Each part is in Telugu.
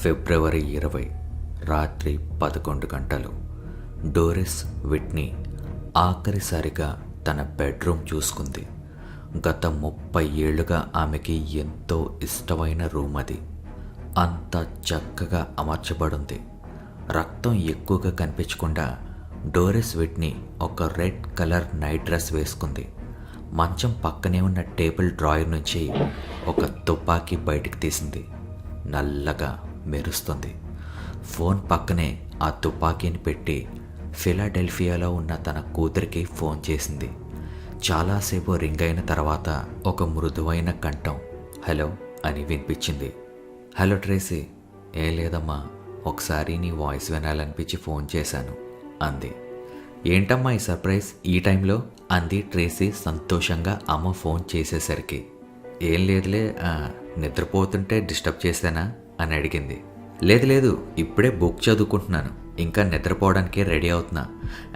ఫిబ్రవరి 20 రాత్రి 11 గంటలు. డోరిస్ విట్నీ ఆఖరిసారిగా తన బెడ్రూమ్ చూసుకుంది. గత 30 ఏళ్లుగా ఆమెకి ఎంతో ఇష్టమైన రూమ్ అది. అంత చక్కగా అమర్చబడింది. రక్తం ఎక్కువగా కనిపించకుండా డోరిస్ విట్నీ ఒక రెడ్ కలర్ నైట్ డ్రెస్ వేసుకుంది. మంచం పక్కనే ఉన్న టేబుల్ డ్రాయర్ నుంచి ఒక తుపాకీ బయటికి తీసింది. నల్లగా మెరుస్తుంది. ఫోన్ పక్కనే ఆ తుపాకీని పెట్టి ఫిలాడెల్ఫియాలో ఉన్న తన కూతురికి ఫోన్ చేసింది. చాలాసేపు రింగ్ అయిన తర్వాత ఒక మృదువైన కంఠం హలో అని వినిపించింది. Hello Tracy. ఏం లేదమ్మా, ఒకసారి నీ వాయిస్ వినాలనిపించి ఫోన్ చేశాను అంది. ఏంటమ్మా ఈ సర్ప్రైజ్ ఈ టైంలో అంది ట్రేసీ సంతోషంగా అమ్మ ఫోన్ చేసేసరికి. ఏం లేదులే, నిద్రపోతుంటే డిస్టర్బ్ చేశానా అని అడిగింది. లేదు, ఇప్పుడే బుక్ చదువుకుంటున్నాను, ఇంకా నిద్రపోవడానికే రెడీ అవుతున్నా.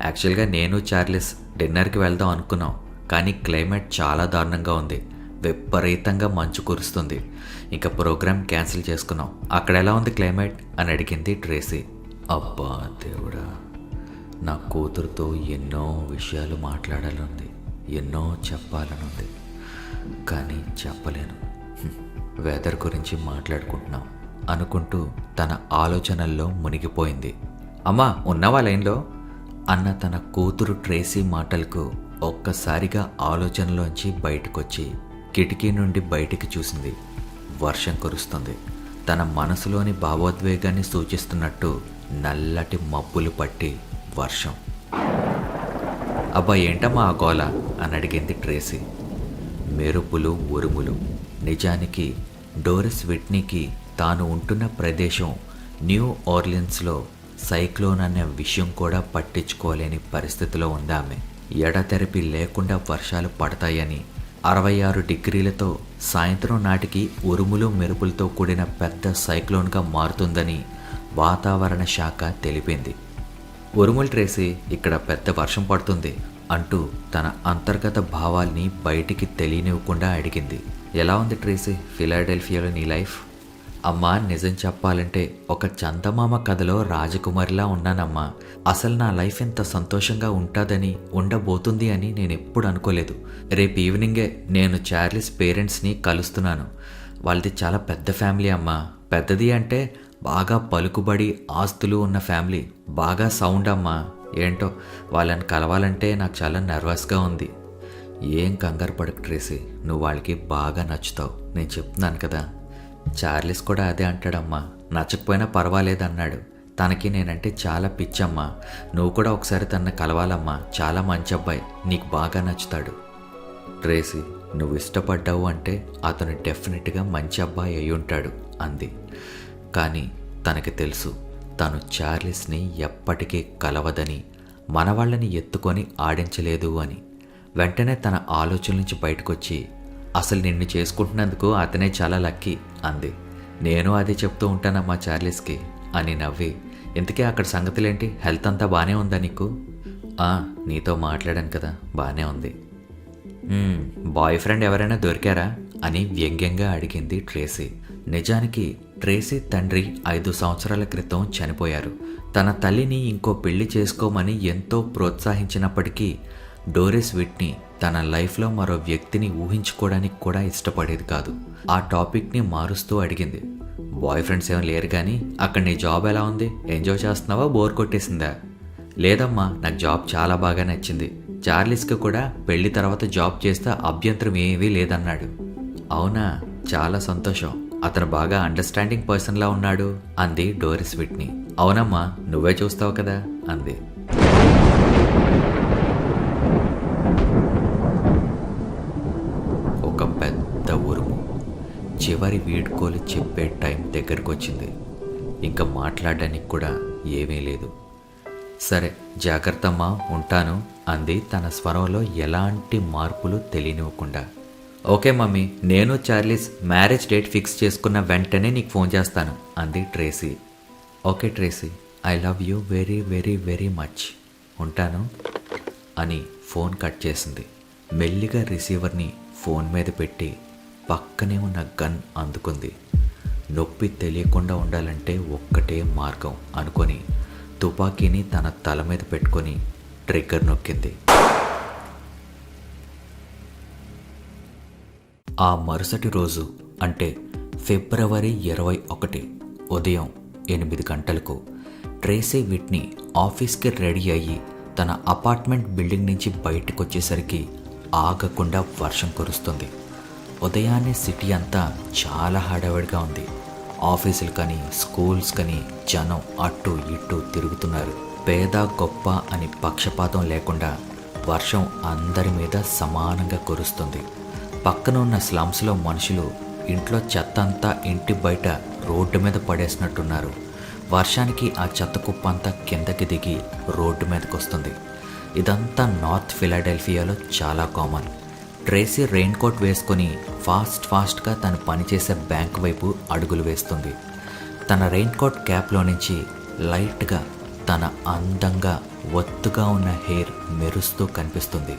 యాక్చువల్గా నేను చార్లెస్ డిన్నర్కి వెళ్దాం అనుకున్నాం, కానీ క్లైమేట్ చాలా దారుణంగా ఉంది. విపరీతంగా మంచు కురుస్తుంది. ఇంకా ప్రోగ్రామ్ క్యాన్సిల్ చేసుకున్నాం. అక్కడ ఎలా ఉంది క్లైమేట్ అని అడిగింది ట్రేసీ. అబ్బా దేవుడా, నా కూతురుతో ఎన్నో విషయాలు మాట్లాడాలనుంది, ఎన్నో చెప్పాలనుంది, కానీ చెప్పలేను. వెదర్ గురించి మాట్లాడుకుంటున్నాం అనుకుంటూ తన ఆలోచనల్లో మునిగిపోయింది. అమ్మా ఉన్నవా లైన్లో అన్న తన కూతురు ట్రేసీ మాటలకు ఒక్కసారిగా ఆలోచనలోంచి బయటకొచ్చి కిటికీ నుండి బయటికి చూసింది. వర్షం కురుస్తుంది. తన మనసులోని భావోద్వేగాన్ని సూచిస్తున్నట్టు నల్లటి మబ్బులు పట్టి వర్షం. అబ్బా ఏంటమ్మా ఆ గోల అని అడిగింది ట్రేసీ. మెరుపులు ఉరుములు. నిజానికి డోరిస్ విట్నీకి తాను ఉంటున్న ప్రదేశం న్యూ ఆర్లిన్స్లో సైక్లోన్ అనే విషయం కూడా పట్టించుకోలేని పరిస్థితిలో ఉందామె. ఎడతెరపి లేకుండా వర్షాలు పడతాయని, 66 డిగ్రీలతో సాయంత్రం నాటికి ఉరుములు మెరుపులతో కూడిన పెద్ద సైక్లోన్గా మారుతుందని వాతావరణ శాఖ తెలిపింది. ఉరుములు ట్రేసీ, ఇక్కడ పెద్ద వర్షం పడుతుంది అంటూ తన అంతర్గత భావాల్ని బయటికి తెలియనివ్వకుండా అడిగింది. ఎలా ఉంది ట్రేసీ ఫిలాడెల్ఫియాలో నీ లైఫ్? అమ్మా నిజం చెప్పాలంటే ఒక చందమామ కథలో రాజకుమారిలా ఉన్నానమ్మా. అసలు నా లైఫ్ ఎంత సంతోషంగా ఉంటుందని, ఉండబోతుంది అని నేను ఎప్పుడు అనుకోలేదు. రేపు ఈవినింగే నేను చార్లెస్ పేరెంట్స్ని కలుస్తున్నాను. వాళ్ళది చాలా పెద్ద ఫ్యామిలీ అమ్మా. పెద్దది అంటే బాగా పలుకుబడి ఆస్తులు ఉన్న ఫ్యామిలీ, బాగా సౌండ్ అమ్మా. ఏంటో వాళ్ళని కలవాలంటే నాకు చాలా నర్వస్గా ఉంది. ఏం కంగారు పడకు ట్రేసీ, నువ్వు వాళ్ళకి బాగా నచ్చుతావు, నేను చెప్తున్నాను కదా. చార్లెస్ కూడా అదే అంటాడమ్మా. నచ్చకపోయినా పర్వాలేదన్నాడు. తనకి నేనంటే చాలా పిచ్చమ్మా. నువ్వు కూడా ఒకసారి తనని కలవాలమ్మా. చాలా మంచి అబ్బాయి, నీకు బాగా నచ్చుతాడు. ట్రేసీ, నువ్వు ఇష్టపడ్డావు అంటే అతను డెఫినెట్గా మంచి అబ్బాయి అయి ఉంటాడు అంది. కానీ తనకి తెలుసు తను చార్లెస్ని ఎప్పటికీ కలవదని, మనవాళ్ళని ఎత్తుకొని ఆడించలేదు అని. వెంటనే తన ఆలోచన నుంచి బయటకొచ్చి అసలు నిన్ను చేసుకుంటున్నందుకు అతనే చాలా లక్కీ అంది. నేను అదే చెప్తూ ఉంటానమ్మా చార్లెస్కి అని నవ్వి, ఇంతకీ అక్కడ సంగతులేంటి, హెల్త్ అంతా బాగానే ఉందా నీకు? నీతో మాట్లాడాను కదా, బాగానే ఉంది. బాయ్ ఫ్రెండ్ ఎవరైనా దొరికారా అని వ్యంగ్యంగా అడిగింది ట్రేసీ. నిజానికి ట్రేసీ తండ్రి 5 సంవత్సరాల క్రితం చనిపోయారు. తన తల్లిని ఇంకో పెళ్లి చేసుకోమని ఎంతో ప్రోత్సహించినప్పటికీ డోరిస్ విట్నీ తన లైఫ్లో మరో వ్యక్తిని ఊహించుకోవడానికి కూడా ఇష్టపడేది కాదు. ఆ టాపిక్ని మారుస్తూ అడిగింది. బాయ్ ఫ్రెండ్స్ ఏం లేరు కానీ అక్కడ నీ జాబ్ ఎలా ఉంది, ఎంజాయ్ చేస్తున్నావా, బోర్ కొట్టేసిందా? లేదమ్మా, నాకు జాబ్ చాలా బాగా నచ్చింది. చార్లెస్కి కూడా పెళ్లి తర్వాత జాబ్ చేస్తే అభ్యంతరం ఏమీ లేదన్నాడు. అవునా, చాలా సంతోషం. అతను బాగా అండర్స్టాండింగ్ పర్సన్లా ఉన్నాడు అంది డోరిస్ విట్నీ. అవునమ్మా, నువ్వే చూస్తావు కదా అంది. ఒక పెద్ద ఉరుము. చివరి వీడ్కోలు చెప్పే టైం దగ్గరకు వచ్చింది. ఇంకా మాట్లాడడానికి కూడా ఏమీ లేదు. సరే జాగ్రత్తమ్మా, ఉంటాను అంది తన స్వరంలో ఎలాంటి మార్పులు తెలియనివ్వకుండా. ఓకే మమ్మీ, నేను చార్లెస్ మ్యారేజ్ డేట్ ఫిక్స్ చేసుకున్న వెంటనే నీకు ఫోన్ చేస్తాను అంది Tracy. Okay Tracy, I love you very very very much, ఉంటాను అని ఫోన్ కట్ చేసింది. మెల్లిగా రిసీవర్ని ఫోన్ మీద పెట్టి పక్కనే ఉన్న గన్ అందుకుంది. నొప్పి తెలియకుండా ఉండాలంటే ఒక్కటే మార్గం అనుకొని తుపాకీని తన తల మీద పెట్టుకొని ట్రిగ్గర్ నొక్కింది. ఆ మరుసటి రోజు అంటే ఫిబ్రవరి 21 ఉదయం 8 గంటలకు ట్రేసీ విట్నీ ఆఫీస్కి రెడీ అయ్యి తన అపార్ట్మెంట్ బిల్డింగ్ నుంచి బయటకు వచ్చేసరికి ఆగకుండా వర్షం కురుస్తుంది. ఉదయాన్నే సిటీ అంతా చాలా హడావిడిగా ఉంది. ఆఫీసులు కానీ స్కూల్స్ కానీ జనం అటు ఇటు తిరుగుతున్నారు. పేద గొప్ప అని పక్షపాతం లేకుండా వర్షం అందరి మీద సమానంగా కురుస్తుంది. పక్కన ఉన్న స్లమ్స్లో మనుషులు ఇంట్లో చెత్త అంతా ఇంటి బయట రోడ్డు మీద పడేసినట్టున్నారు. వర్షానికి ఆ చెత్త కుప్ప అంతా కిందకి దిగి రోడ్డు మీదకి వస్తుంది. ఇదంతా నార్త్ ఫిలాడెల్ఫియాలో చాలా కామన్. ట్రేసీ రెయిన్ కోట్ వేసుకొని ఫాస్ట్గా తను పనిచేసే బ్యాంక్ వైపు అడుగులు వేస్తుంది. తన రెయిన్ కోట్ క్యాప్లో నుంచి లైట్గా తన అందంగా ఒత్తుగా ఉన్న హెయిర్ మెరుస్తూ కనిపిస్తుంది.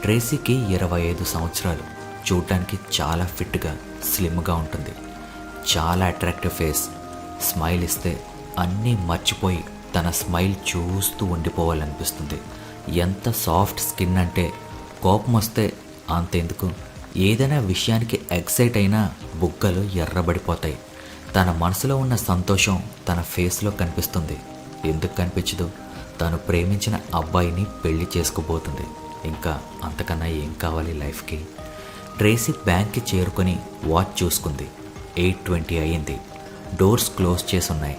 ట్రేసీకి 25 సంవత్సరాలు. చూడటానికి చాలా ఫిట్గా స్లిమ్గా ఉంటుంది. చాలా అట్రాక్టివ్ ఫేస్. స్మైల్ ఇస్తే అన్నీ మర్చిపోయి తన స్మైల్ చూస్తూ ఉండిపోవాలనిపిస్తుంది. ఎంత సాఫ్ట్ స్కిన్ అంటే కోపం వస్తే అంతెందుకు, ఏదైనా విషయానికి ఎక్సైట్ అయినా బుగ్గలు ఎర్రబడిపోతాయి. తన మనసులో ఉన్న సంతోషం తన ఫేస్లో కనిపిస్తుంది. ఎందుకు కనిపించదు? తను ప్రేమించిన అబ్బాయిని పెళ్లి చేసుకోబోతుంది. ఇంకా అంతకన్నా ఏం కావాలి లైఫ్కి? ట్రేసీ బ్యాంక్కి చేరుకొని వాచ్ చూసుకుంది. 8:20 అయ్యింది. డోర్స్ క్లోజ్ చేసి ఉన్నాయి.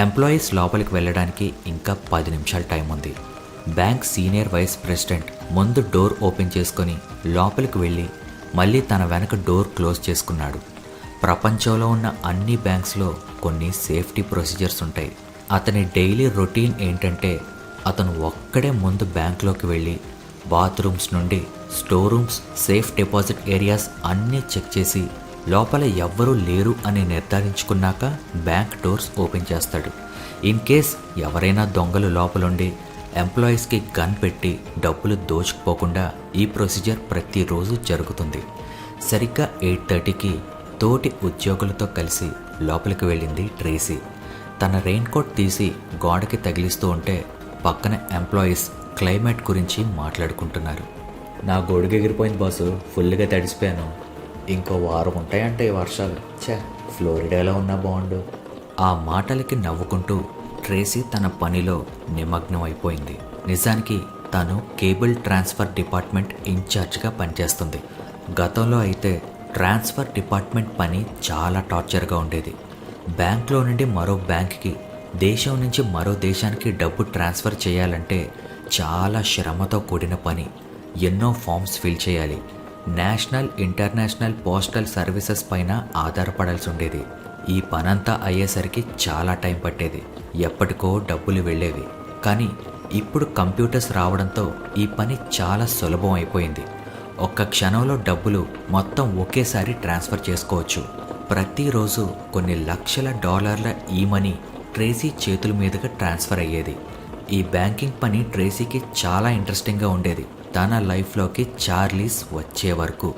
ఎంప్లాయీస్ లోపలికి వెళ్ళడానికి ఇంకా 10 నిమిషాలు టైం ఉంది. బ్యాంక్ సీనియర్ వైస్ ప్రెసిడెంట్ ముందు డోర్ ఓపెన్ చేసుకొని లోపలికి వెళ్ళి మళ్ళీ తన వెనక డోర్ క్లోజ్ చేసుకున్నాడు. ప్రపంచంలో ఉన్న అన్ని బ్యాంక్స్లో కొన్ని సేఫ్టీ ప్రొసీజర్స్ ఉంటాయి. అతని డైలీ రొటీన్ ఏంటంటే అతను ఒక్కడే ముందు బ్యాంక్లోకి వెళ్ళి బాత్రూమ్స్ నుండి store rooms, safe deposit areas అన్నీ చెక్ చేసి లోపల ఎవ్వరూ లేరు అని నిర్ధారించుకున్నాక బ్యాంక్ డోర్స్ ఓపెన్ చేస్తాడు. ఇన్ కేస్ ఎవరైనా దొంగలు లోపలుండి ఎంప్లాయీస్కి గన్ పెట్టి డబ్బులు దోచుకుపోకుండా ఈ ప్రొసీజర్ ప్రతిరోజు జరుగుతుంది. సరిగ్గా 8:30కి తోటి ఉద్యోగులతో కలిసి లోపలికి వెళ్ళింది ట్రేసీ. తన రెయిన్ కోట్ తీసి గోడకి తగిలిస్తూ ఉంటే పక్కన ఎంప్లాయీస్ క్లైమేట్ గురించి మాట్లాడుకుంటున్నారు. నా గొడుగు ఎగిరిపోయింది బాసు, ఫుల్గా తడిసిపోయాను. ఇంకో వారం ఉంటాయంటే వర్షాలు. ఫ్లోరిడాలో ఉన్నా బాగుండు. ఆ మాటలకి నవ్వుకుంటూ ట్రేసీ తన పనిలో నిమగ్నం అయిపోయింది. నిజానికి తను కేబుల్ ట్రాన్స్ఫర్ డిపార్ట్మెంట్ ఇన్ఛార్జ్గా పనిచేస్తుంది. గతంలో అయితే ట్రాన్స్ఫర్ డిపార్ట్మెంట్ పని చాలా టార్చర్గా ఉండేది. బ్యాంక్లో నుండి మరో బ్యాంక్కి, దేశం నుంచి మరో దేశానికి డబ్బు ట్రాన్స్ఫర్ చేయాలంటే చాలా శ్రమతో కూడిన పని. ఎన్నో ఫామ్స్ ఫిల్ చేయాలి. నేషనల్, ఇంటర్నేషనల్ పోస్టల్ సర్వీసెస్ పైన ఆధారపడాల్సి ఉండేది. ఈ పనంతా అయ్యేసరికి చాలా టైం పట్టేది. ఎప్పటికో డబ్బులు వెళ్ళేవి. కానీ ఇప్పుడు కంప్యూటర్స్ రావడంతో ఈ పని చాలా సులభం అయిపోయింది. ఒక్క క్షణంలో డబ్బులు మొత్తం ఒకేసారి ట్రాన్స్ఫర్ చేసుకోవచ్చు. ప్రతిరోజు కొన్ని లక్షల డాలర్ల ఈ మనీ ట్రేసీ చేతుల మీదుగా ట్రాన్స్ఫర్ అయ్యేది. ఈ బ్యాంకింగ్ పని ట్రేసీకి చాలా ఇంట్రెస్టింగ్గా ఉండేది. తన లైఫ్లోకి చార్లీస్ వచ్చే వరకు.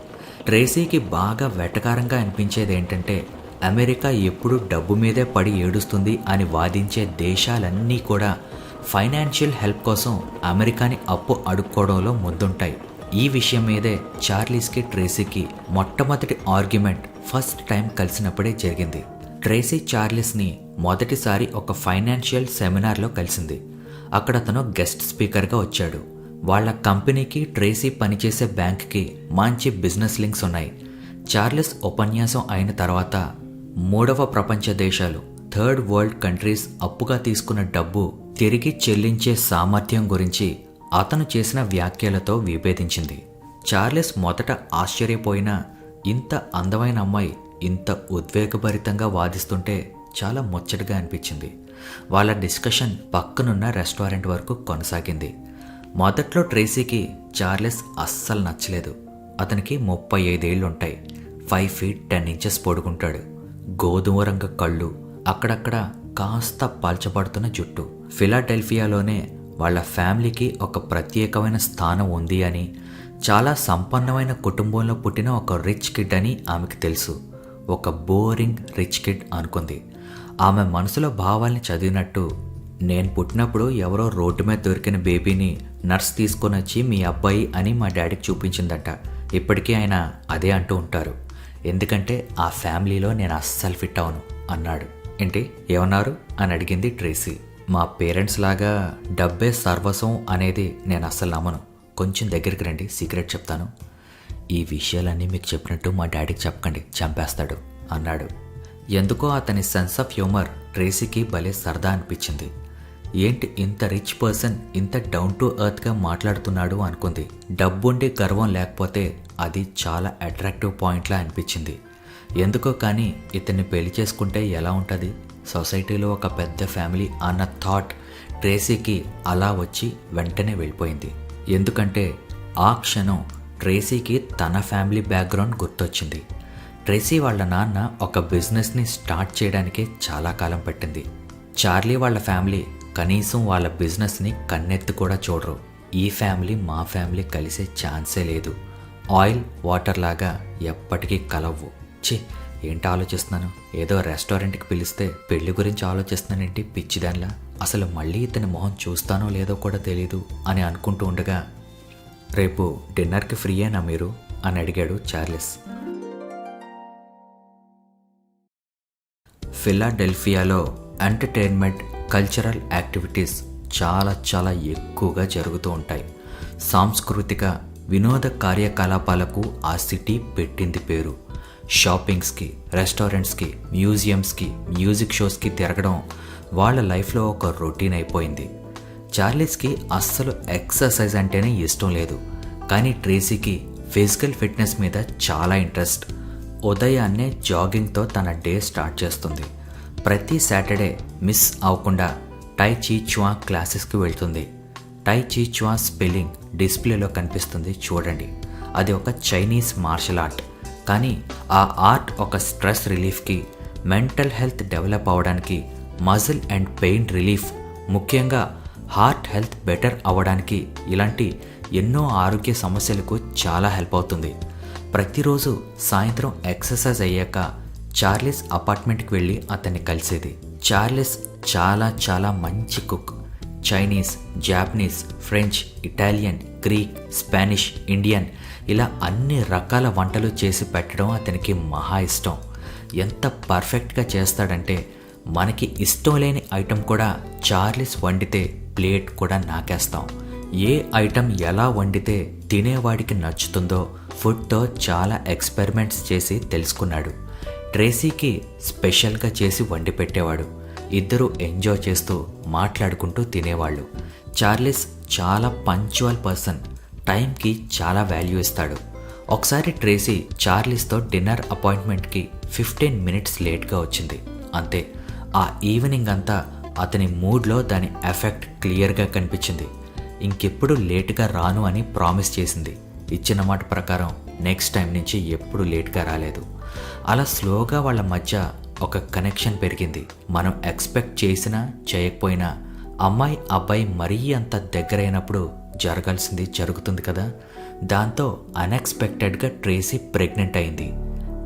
ట్రేసీకి బాగా వెటకారంగా అనిపించేది ఏంటంటే అమెరికా ఎప్పుడు డబ్బు మీదే పడి ఏడుస్తుంది అని వాదించే దేశాలన్నీ కూడా ఫైనాన్షియల్ హెల్ప్ కోసం అమెరికాని అప్పు అడుక్కోవడంలో ముందుంటాయి. ఈ విషయం మీదే చార్లీస్కి ట్రేసీకి మొట్టమొదటి ఆర్గ్యుమెంట్ ఫస్ట్ టైం కలిసినప్పుడే జరిగింది. ట్రేసీ చార్లీస్ని మొదటిసారి ఒక ఫైనాన్షియల్ సెమినార్లో కలిసింది. అక్కడ అతను గెస్ట్ స్పీకర్గా వచ్చాడు. వాళ్ళ కంపెనీకి, ట్రేసీ పనిచేసే బ్యాంక్కి మంచి బిజినెస్ లింక్స్ ఉన్నాయి. చార్లెస్ ఉపన్యాసం అయిన తర్వాత మూడవ ప్రపంచ దేశాలు, థర్డ్ వరల్డ్ కంట్రీస్ అప్పుగా తీసుకున్న డబ్బు తిరిగి చెల్లించే సామర్థ్యం గురించి అతను చేసిన వ్యాఖ్యలతో విభేదించింది. చార్లెస్ మొదట ఆశ్చర్యపోయినా ఇంత అందమైన అమ్మాయి ఇంత ఉద్వేగభరితంగా వాదిస్తుంటే చాలా ముచ్చటగా అనిపించింది. వాళ్ళ డిస్కషన్ పక్కనున్న రెస్టారెంట్ వరకు కొనసాగింది. మొదట్లో ట్రేసీకి చార్లెస్ అస్సలు నచ్చలేదు. అతనికి 35 ఏళ్లుంటాయి. 5 feet 10 inches పొడుగుంటాడు. గోధుమ రంగు కళ్ళు, అక్కడక్కడ కాస్త పల్చబడుతున్న జుట్టు. ఫిలాడెల్ఫియాలోనే వాళ్ళ ఫ్యామిలీకి ఒక ప్రత్యేకమైన స్థానం ఉంది అని, చాలా సంపన్నమైన కుటుంబంలో పుట్టిన ఒక రిచ్ కిడ్ అని ఆమెకు తెలుసు. ఒక బోరింగ్ రిచ్ కిడ్ అనుకుంది. ఆమె మనసులో భావాల్ని చదివినట్టు, నేను పుట్టినప్పుడు ఎవరో రోడ్డు మీద దొరికిన బేబీని నర్స్ తీసుకొని వచ్చి మీ అబ్బాయి అని మా డాడీకి చూపించిందట. ఇప్పటికీ ఆయన అదే అంటూ ఉంటారు. ఎందుకంటే ఆ ఫ్యామిలీలో నేను అస్సలు ఫిట్ అవను అన్నాడు. ఏంటి ఏమన్నారు అని అడిగింది ట్రేసీ. మా పేరెంట్స్ లాగా డబ్బే సర్వస్వం అనేది నేను అస్సలు నమ్మను. కొంచెం దగ్గరికి రండి, సీక్రెట్ చెప్తాను. ఈ విషయాలన్నీ మీకు చెప్పినట్టు మా డాడీకి చెప్పకండి, చంపేస్తాడు అన్నాడు. ఎందుకో అతని సెన్స్ ఆఫ్ హ్యూమర్ ట్రేసీకి భలే సరదా అనిపించింది. ఏంటి ఇంత రిచ్ పర్సన్ ఇంత డౌన్ టు ఎర్త్గా మాట్లాడుతున్నాడు అనుకుంది. డబ్బుండి గర్వం లేకపోతే అది చాలా అట్రాక్టివ్ పాయింట్లా అనిపించింది. ఎందుకో కానీ ఇతన్ని పెళ్లి చేసుకుంటే ఎలా ఉంటుంది, సొసైటీలో ఒక పెద్ద ఫ్యామిలీ అన్న థాట్ ట్రేసీకి అలా వచ్చి వెంటనే వెళ్ళిపోయింది. ఎందుకంటే ఆ క్షణం ట్రేసీకి తన ఫ్యామిలీ బ్యాక్గ్రౌండ్ గుర్తొచ్చింది. ట్రేసీ వాళ్ళ నాన్న ఒక బిజినెస్ని స్టార్ట్ చేయడానికి చాలా కాలం పట్టింది. చార్లీ వాళ్ళ ఫ్యామిలీ కనీసం వాళ్ళ బిజినెస్ని కన్నెత్తి కూడా చూడరు. ఈ ఫ్యామిలీ మా ఫ్యామిలీ కలిసే ఛాన్సే లేదు. ఆయిల్ వాటర్ లాగా ఎప్పటికీ కలవ్వు. ఛీ, ఏంటి ఆలోచిస్తున్నాను, ఏదో రెస్టారెంట్కి పిలిస్తే పెళ్లి గురించి ఆలోచిస్తున్నానేంటి పిచ్చిదానిలా, అసలు మళ్ళీ ఇతని మొహం చూస్తానో లేదో కూడా తెలీదు అని అనుకుంటూ ఉండగా, రేపు డిన్నర్కి ఫ్రీయేనా మీరు అని అడిగాడు చార్లెస్. ఫిలాడెల్ఫియాలో ఎంటర్టైన్మెంట్ కల్చరల్ యాక్టివిటీస్ చాలా ఎక్కువగా జరుగుతూ ఉంటాయి. సాంస్కృతిక వినోద కార్యకలాపాలకు ఆ సిటీ పెట్టింది పేరు. షాపింగ్స్కి, రెస్టారెంట్స్కి, మ్యూజియంస్కి, మ్యూజిక్ షోస్కి తిరగడం వాళ్ళ లైఫ్లో ఒక రొటీన్ అయిపోయింది. చార్లీస్కి అస్సలు ఎక్సర్సైజ్ అంటేనే ఇష్టం లేదు. కానీ ట్రేసీకి ఫిజికల్ ఫిట్నెస్ మీద చాలా ఇంట్రెస్ట్. ఉదయాన్నే జాగింగ్తో తన డే స్టార్ట్ చేస్తుంది. ప్రతి సాటర్డే మిస్ అవ్వకుండా టై చీ చువా క్లాసెస్కి వెళ్తుంది. టై చీ చువా స్పెల్లింగ్ డిస్ప్లేలో కనిపిస్తుంది చూడండి. అది ఒక చైనీస్ మార్షల్ ఆర్ట్. కానీ ఆ ఆర్ట్ ఒక స్ట్రెస్ రిలీఫ్కి, మెంటల్ హెల్త్ డెవలప్ అవ్వడానికి, మజిల్ అండ్ పెయిన్ రిలీఫ్, ముఖ్యంగా హార్ట్ హెల్త్ బెటర్ అవ్వడానికి, ఇలాంటి ఎన్నో ఆరోగ్య సమస్యలకు చాలా హెల్ప్ అవుతుంది. ప్రతిరోజు సాయంత్రం ఎక్సర్సైజ్ అయ్యాక చార్లెస్ అపార్ట్మెంట్కి వెళ్ళి అతన్ని కలిసేది. చార్లెస్ చాలా మంచి cook. Chinese, Japanese, French, Italian, Greek, Spanish, Indian ఇలా అన్ని రకాల వంటలు చేసి పెట్టడం అతనికి మహా ఇష్టం. ఎంత పర్ఫెక్ట్గా చేస్తాడంటే మనకి ఇష్టం లేని ఐటెం కూడా చార్లెస్ వండితే ప్లేట్ కూడా నాకేస్తాం. ఏ ఐటెం ఎలా వండితే తినేవాడికి నచ్చుతుందో ఫుడ్తో చాలా ఎక్స్పెరిమెంట్స్ చేసి తెలుసుకున్నాడు. ట్రేసీకి స్పెషల్గా చేసి వండి పెట్టేవాడు. ఇద్దరూ ఎంజాయ్ చేస్తూ మాట్లాడుకుంటూ తినేవాళ్ళు. చార్లెస్ చాలా పంక్చువల్ పర్సన్, టైంకి చాలా వాల్యూ ఇస్తాడు. ఒకసారి ట్రేసీ చార్లెస్తో డిన్నర్ అపాయింట్మెంట్కి 15 minutes లేట్గా వచ్చింది. అంతే, ఆ ఈవినింగ్ అంతా అతని మూడ్లో దాని ఎఫెక్ట్ క్లియర్గా కనిపించింది. ఇంకెప్పుడు లేటుగా రాను అని ప్రామిస్ చేసింది. ఇచ్చిన మాట ప్రకారం నెక్స్ట్ టైం నుంచి ఎప్పుడు లేట్గా రాలేదు. అలా స్లోగా వాళ్ళ మధ్య ఒక కనెక్షన్ పెరిగింది. మనం ఎక్స్పెక్ట్ చేసినా చేయకపోయినా అమ్మాయి అబ్బాయి మరీ అంత దగ్గరైనప్పుడు జరగాల్సింది జరుగుతుంది కదా. దాంతో అన్ఎక్స్పెక్టెడ్గా ట్రేసీ ప్రెగ్నెంట్ అయింది.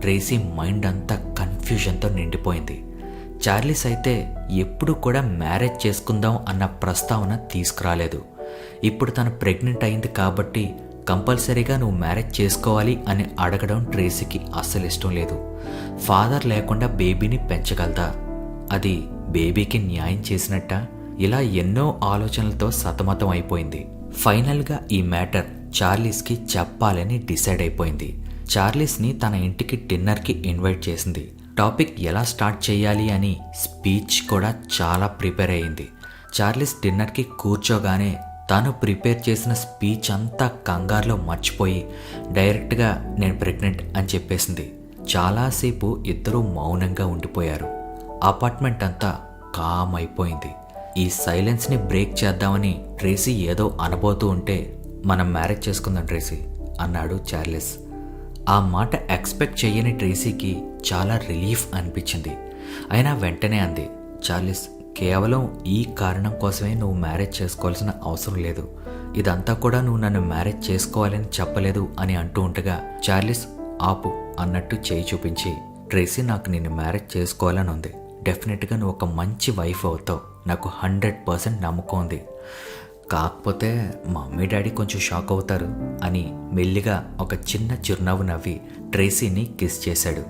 ట్రేసీ మైండ్ అంతా కన్ఫ్యూజన్తో నిండిపోయింది. చార్లెస్ అయితే ఎప్పుడు కూడా మ్యారేజ్ చేసుకుందాం అన్న ప్రస్తావన తీసుకురాలేదు. ఇప్పుడు తను ప్రెగ్నెంట్ అయింది కాబట్టి కంపల్సరీగా నువ్వు మ్యారేజ్ చేసుకోవాలి అని అడగడం ట్రేసీకి అస్సలు ఇష్టం లేదు. ఫాదర్ లేకుండా బేబీని పెంచగలదా, అది బేబీకి న్యాయం చేసినట్ట, ఇలా ఎన్నో ఆలోచనలతో సతమతం అయిపోయింది. ఫైనల్గా ఈ మ్యాటర్ చార్లెస్కి చెప్పాలని డిసైడ్ అయిపోయింది. చార్లెస్ని తన ఇంటికి డిన్నర్కి ఇన్వైట్ చేసింది. టాపిక్ ఎలా స్టార్ట్ చేయాలి అని స్పీచ్ కూడా చాలా ప్రిపేర్ అయ్యింది. చార్లెస్ డిన్నర్కి కూర్చోగానే తను ప్రిపేర్ చేసిన స్పీచ్ అంతా కంగారులో మర్చిపోయి డైరెక్ట్గా నేను ప్రెగ్నెంట్ అని చెప్పేసింది. చాలాసేపు ఇద్దరూ మౌనంగా ఉండిపోయారు. అపార్ట్మెంట్ అంతా కామ్ అయిపోయింది. ఈ సైలెన్స్ని బ్రేక్ చేద్దామని ట్రేసీ ఏదో అనబోతూ ఉంటే, మనం మ్యారేజ్ చేసుకుందాం ట్రేసీ అన్నాడు చార్లెస్. ఆ మాట ఎక్స్పెక్ట్ చేయని ట్రేసీకి చాలా రిలీఫ్ అనిపించింది. అయినా వెంటనే అంది, చార్లెస్, కేవలం ఈ కారణం కోసమే నువ్వు మ్యారేజ్ చేసుకోవాల్సిన అవసరం లేదు. ఇదంతా కూడా నువ్వు నన్ను మ్యారేజ్ చేసుకోవాలని చెప్పలేదు అని అంటూ ఉండగా చార్లెస్ ఆపు అన్నట్టు చేయి చూపించి, ట్రేసీ, నాకు నిన్ను మ్యారేజ్ చేసుకోవాలని ఉంది. డెఫినెట్గా నువ్వు ఒక మంచి వైఫ్ అవుతావు, నాకు 100% నమ్మకం ఉంది. కాకపోతే మమ్మీ డాడీ కొంచెం షాక్ అవుతారు అని మెల్లిగా ఒక చిన్న చిరునవ్వు నవ్వి ట్రేసీని కిస్ చేశాడు.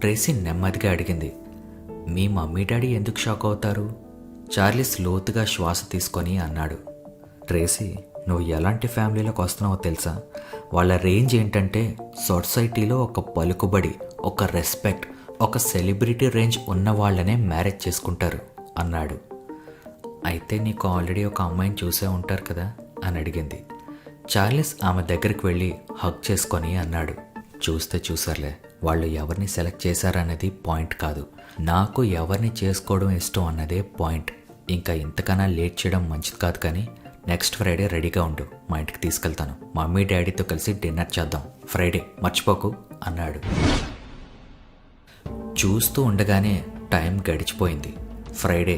ట్రేసీ నెమ్మదిగా అడిగింది, మీ మమ్మీ డాడీ ఎందుకు షాక్ అవుతారు? చార్లీస్ లోతుగా శ్వాస తీసుకొని అన్నాడు, ట్రేసీ, నువ్వు ఎలాంటి ఫ్యామిలీలోకి వస్తున్నావో తెలుసా? వాళ్ళ రేంజ్ ఏంటంటే సొసైటీలో ఒక పలుకుబడి, ఒక రెస్పెక్ట్, ఒక సెలబ్రిటీ రేంజ్ ఉన్న వాళ్ళనే మ్యారేజ్ చేసుకుంటారు అన్నాడు. అయితే నీకు ఆల్రెడీ ఒక అమ్మాయిని చూసే ఉంటారు కదా అని అడిగింది. చార్లెస్ ఆమె దగ్గరికి వెళ్ళి హగ్ చేసుకొని అన్నాడు, చూస్తే చూసారులే, వాళ్ళు ఎవరిని సెలెక్ట్ చేశారన్నది పాయింట్ కాదు, నాకు ఎవరిని చేసుకోవడం ఇష్టం అన్నదే పాయింట్. ఇంకా ఇంతకన్నా లేట్ చేయడం మంచిది కాదు, కానీ నెక్స్ట్ ఫ్రైడే రెడీగా ఉండు, మా ఇంటికి తీసుకెళ్తాను, మమ్మీ డాడీతో కలిసి డిన్నర్ చేద్దాం, ఫ్రైడే మర్చిపోకు అన్నాడు. చూస్తూ ఉండగానే టైం గడిచిపోయింది. ఫ్రైడే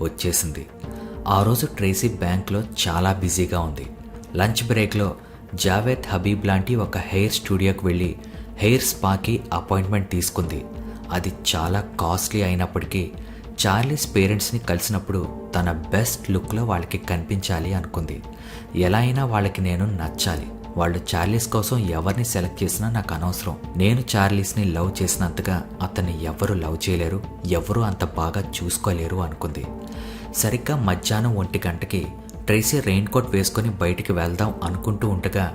వచ్చేసింది. ఆ రోజు ట్రేసీ బ్యాంక్లో చాలా బిజీగా ఉంది. లంచ్ బ్రేక్లో జావేద్ హబీబ్ లాంటి ఒక హెయిర్ స్టూడియోకి వెళ్ళి హెయిర్ స్పాకి అపాయింట్మెంట్ తీసుకుంది. అది చాలా కాస్ట్లీ అయినప్పటికీ చార్లీస్ పేరెంట్స్ని కలిసినప్పుడు తన బెస్ట్ లుక్లో వాళ్ళకి కనిపించాలి అనుకుంది. ఎలా అయినా వాళ్ళకి నేను నచ్చాలి, వాళ్ళు చార్లీస్ కోసం ఎవరిని సెలెక్ట్ చేసినా నాకు అనవసరం, నేను చార్లీస్ని లవ్ చేసినంతగా అతన్ని ఎవరు లవ్ చేయలేరు, ఎవరు అంత బాగా చూసుకోలేరు అనుకుంది. సరిగ్గా మధ్యాహ్నం 1 గంటకి ట్రేసీ రెయిన్ కోట్ వేసుకొని బయటికి వెళ్దాం అనుకుంటూ ఉండగా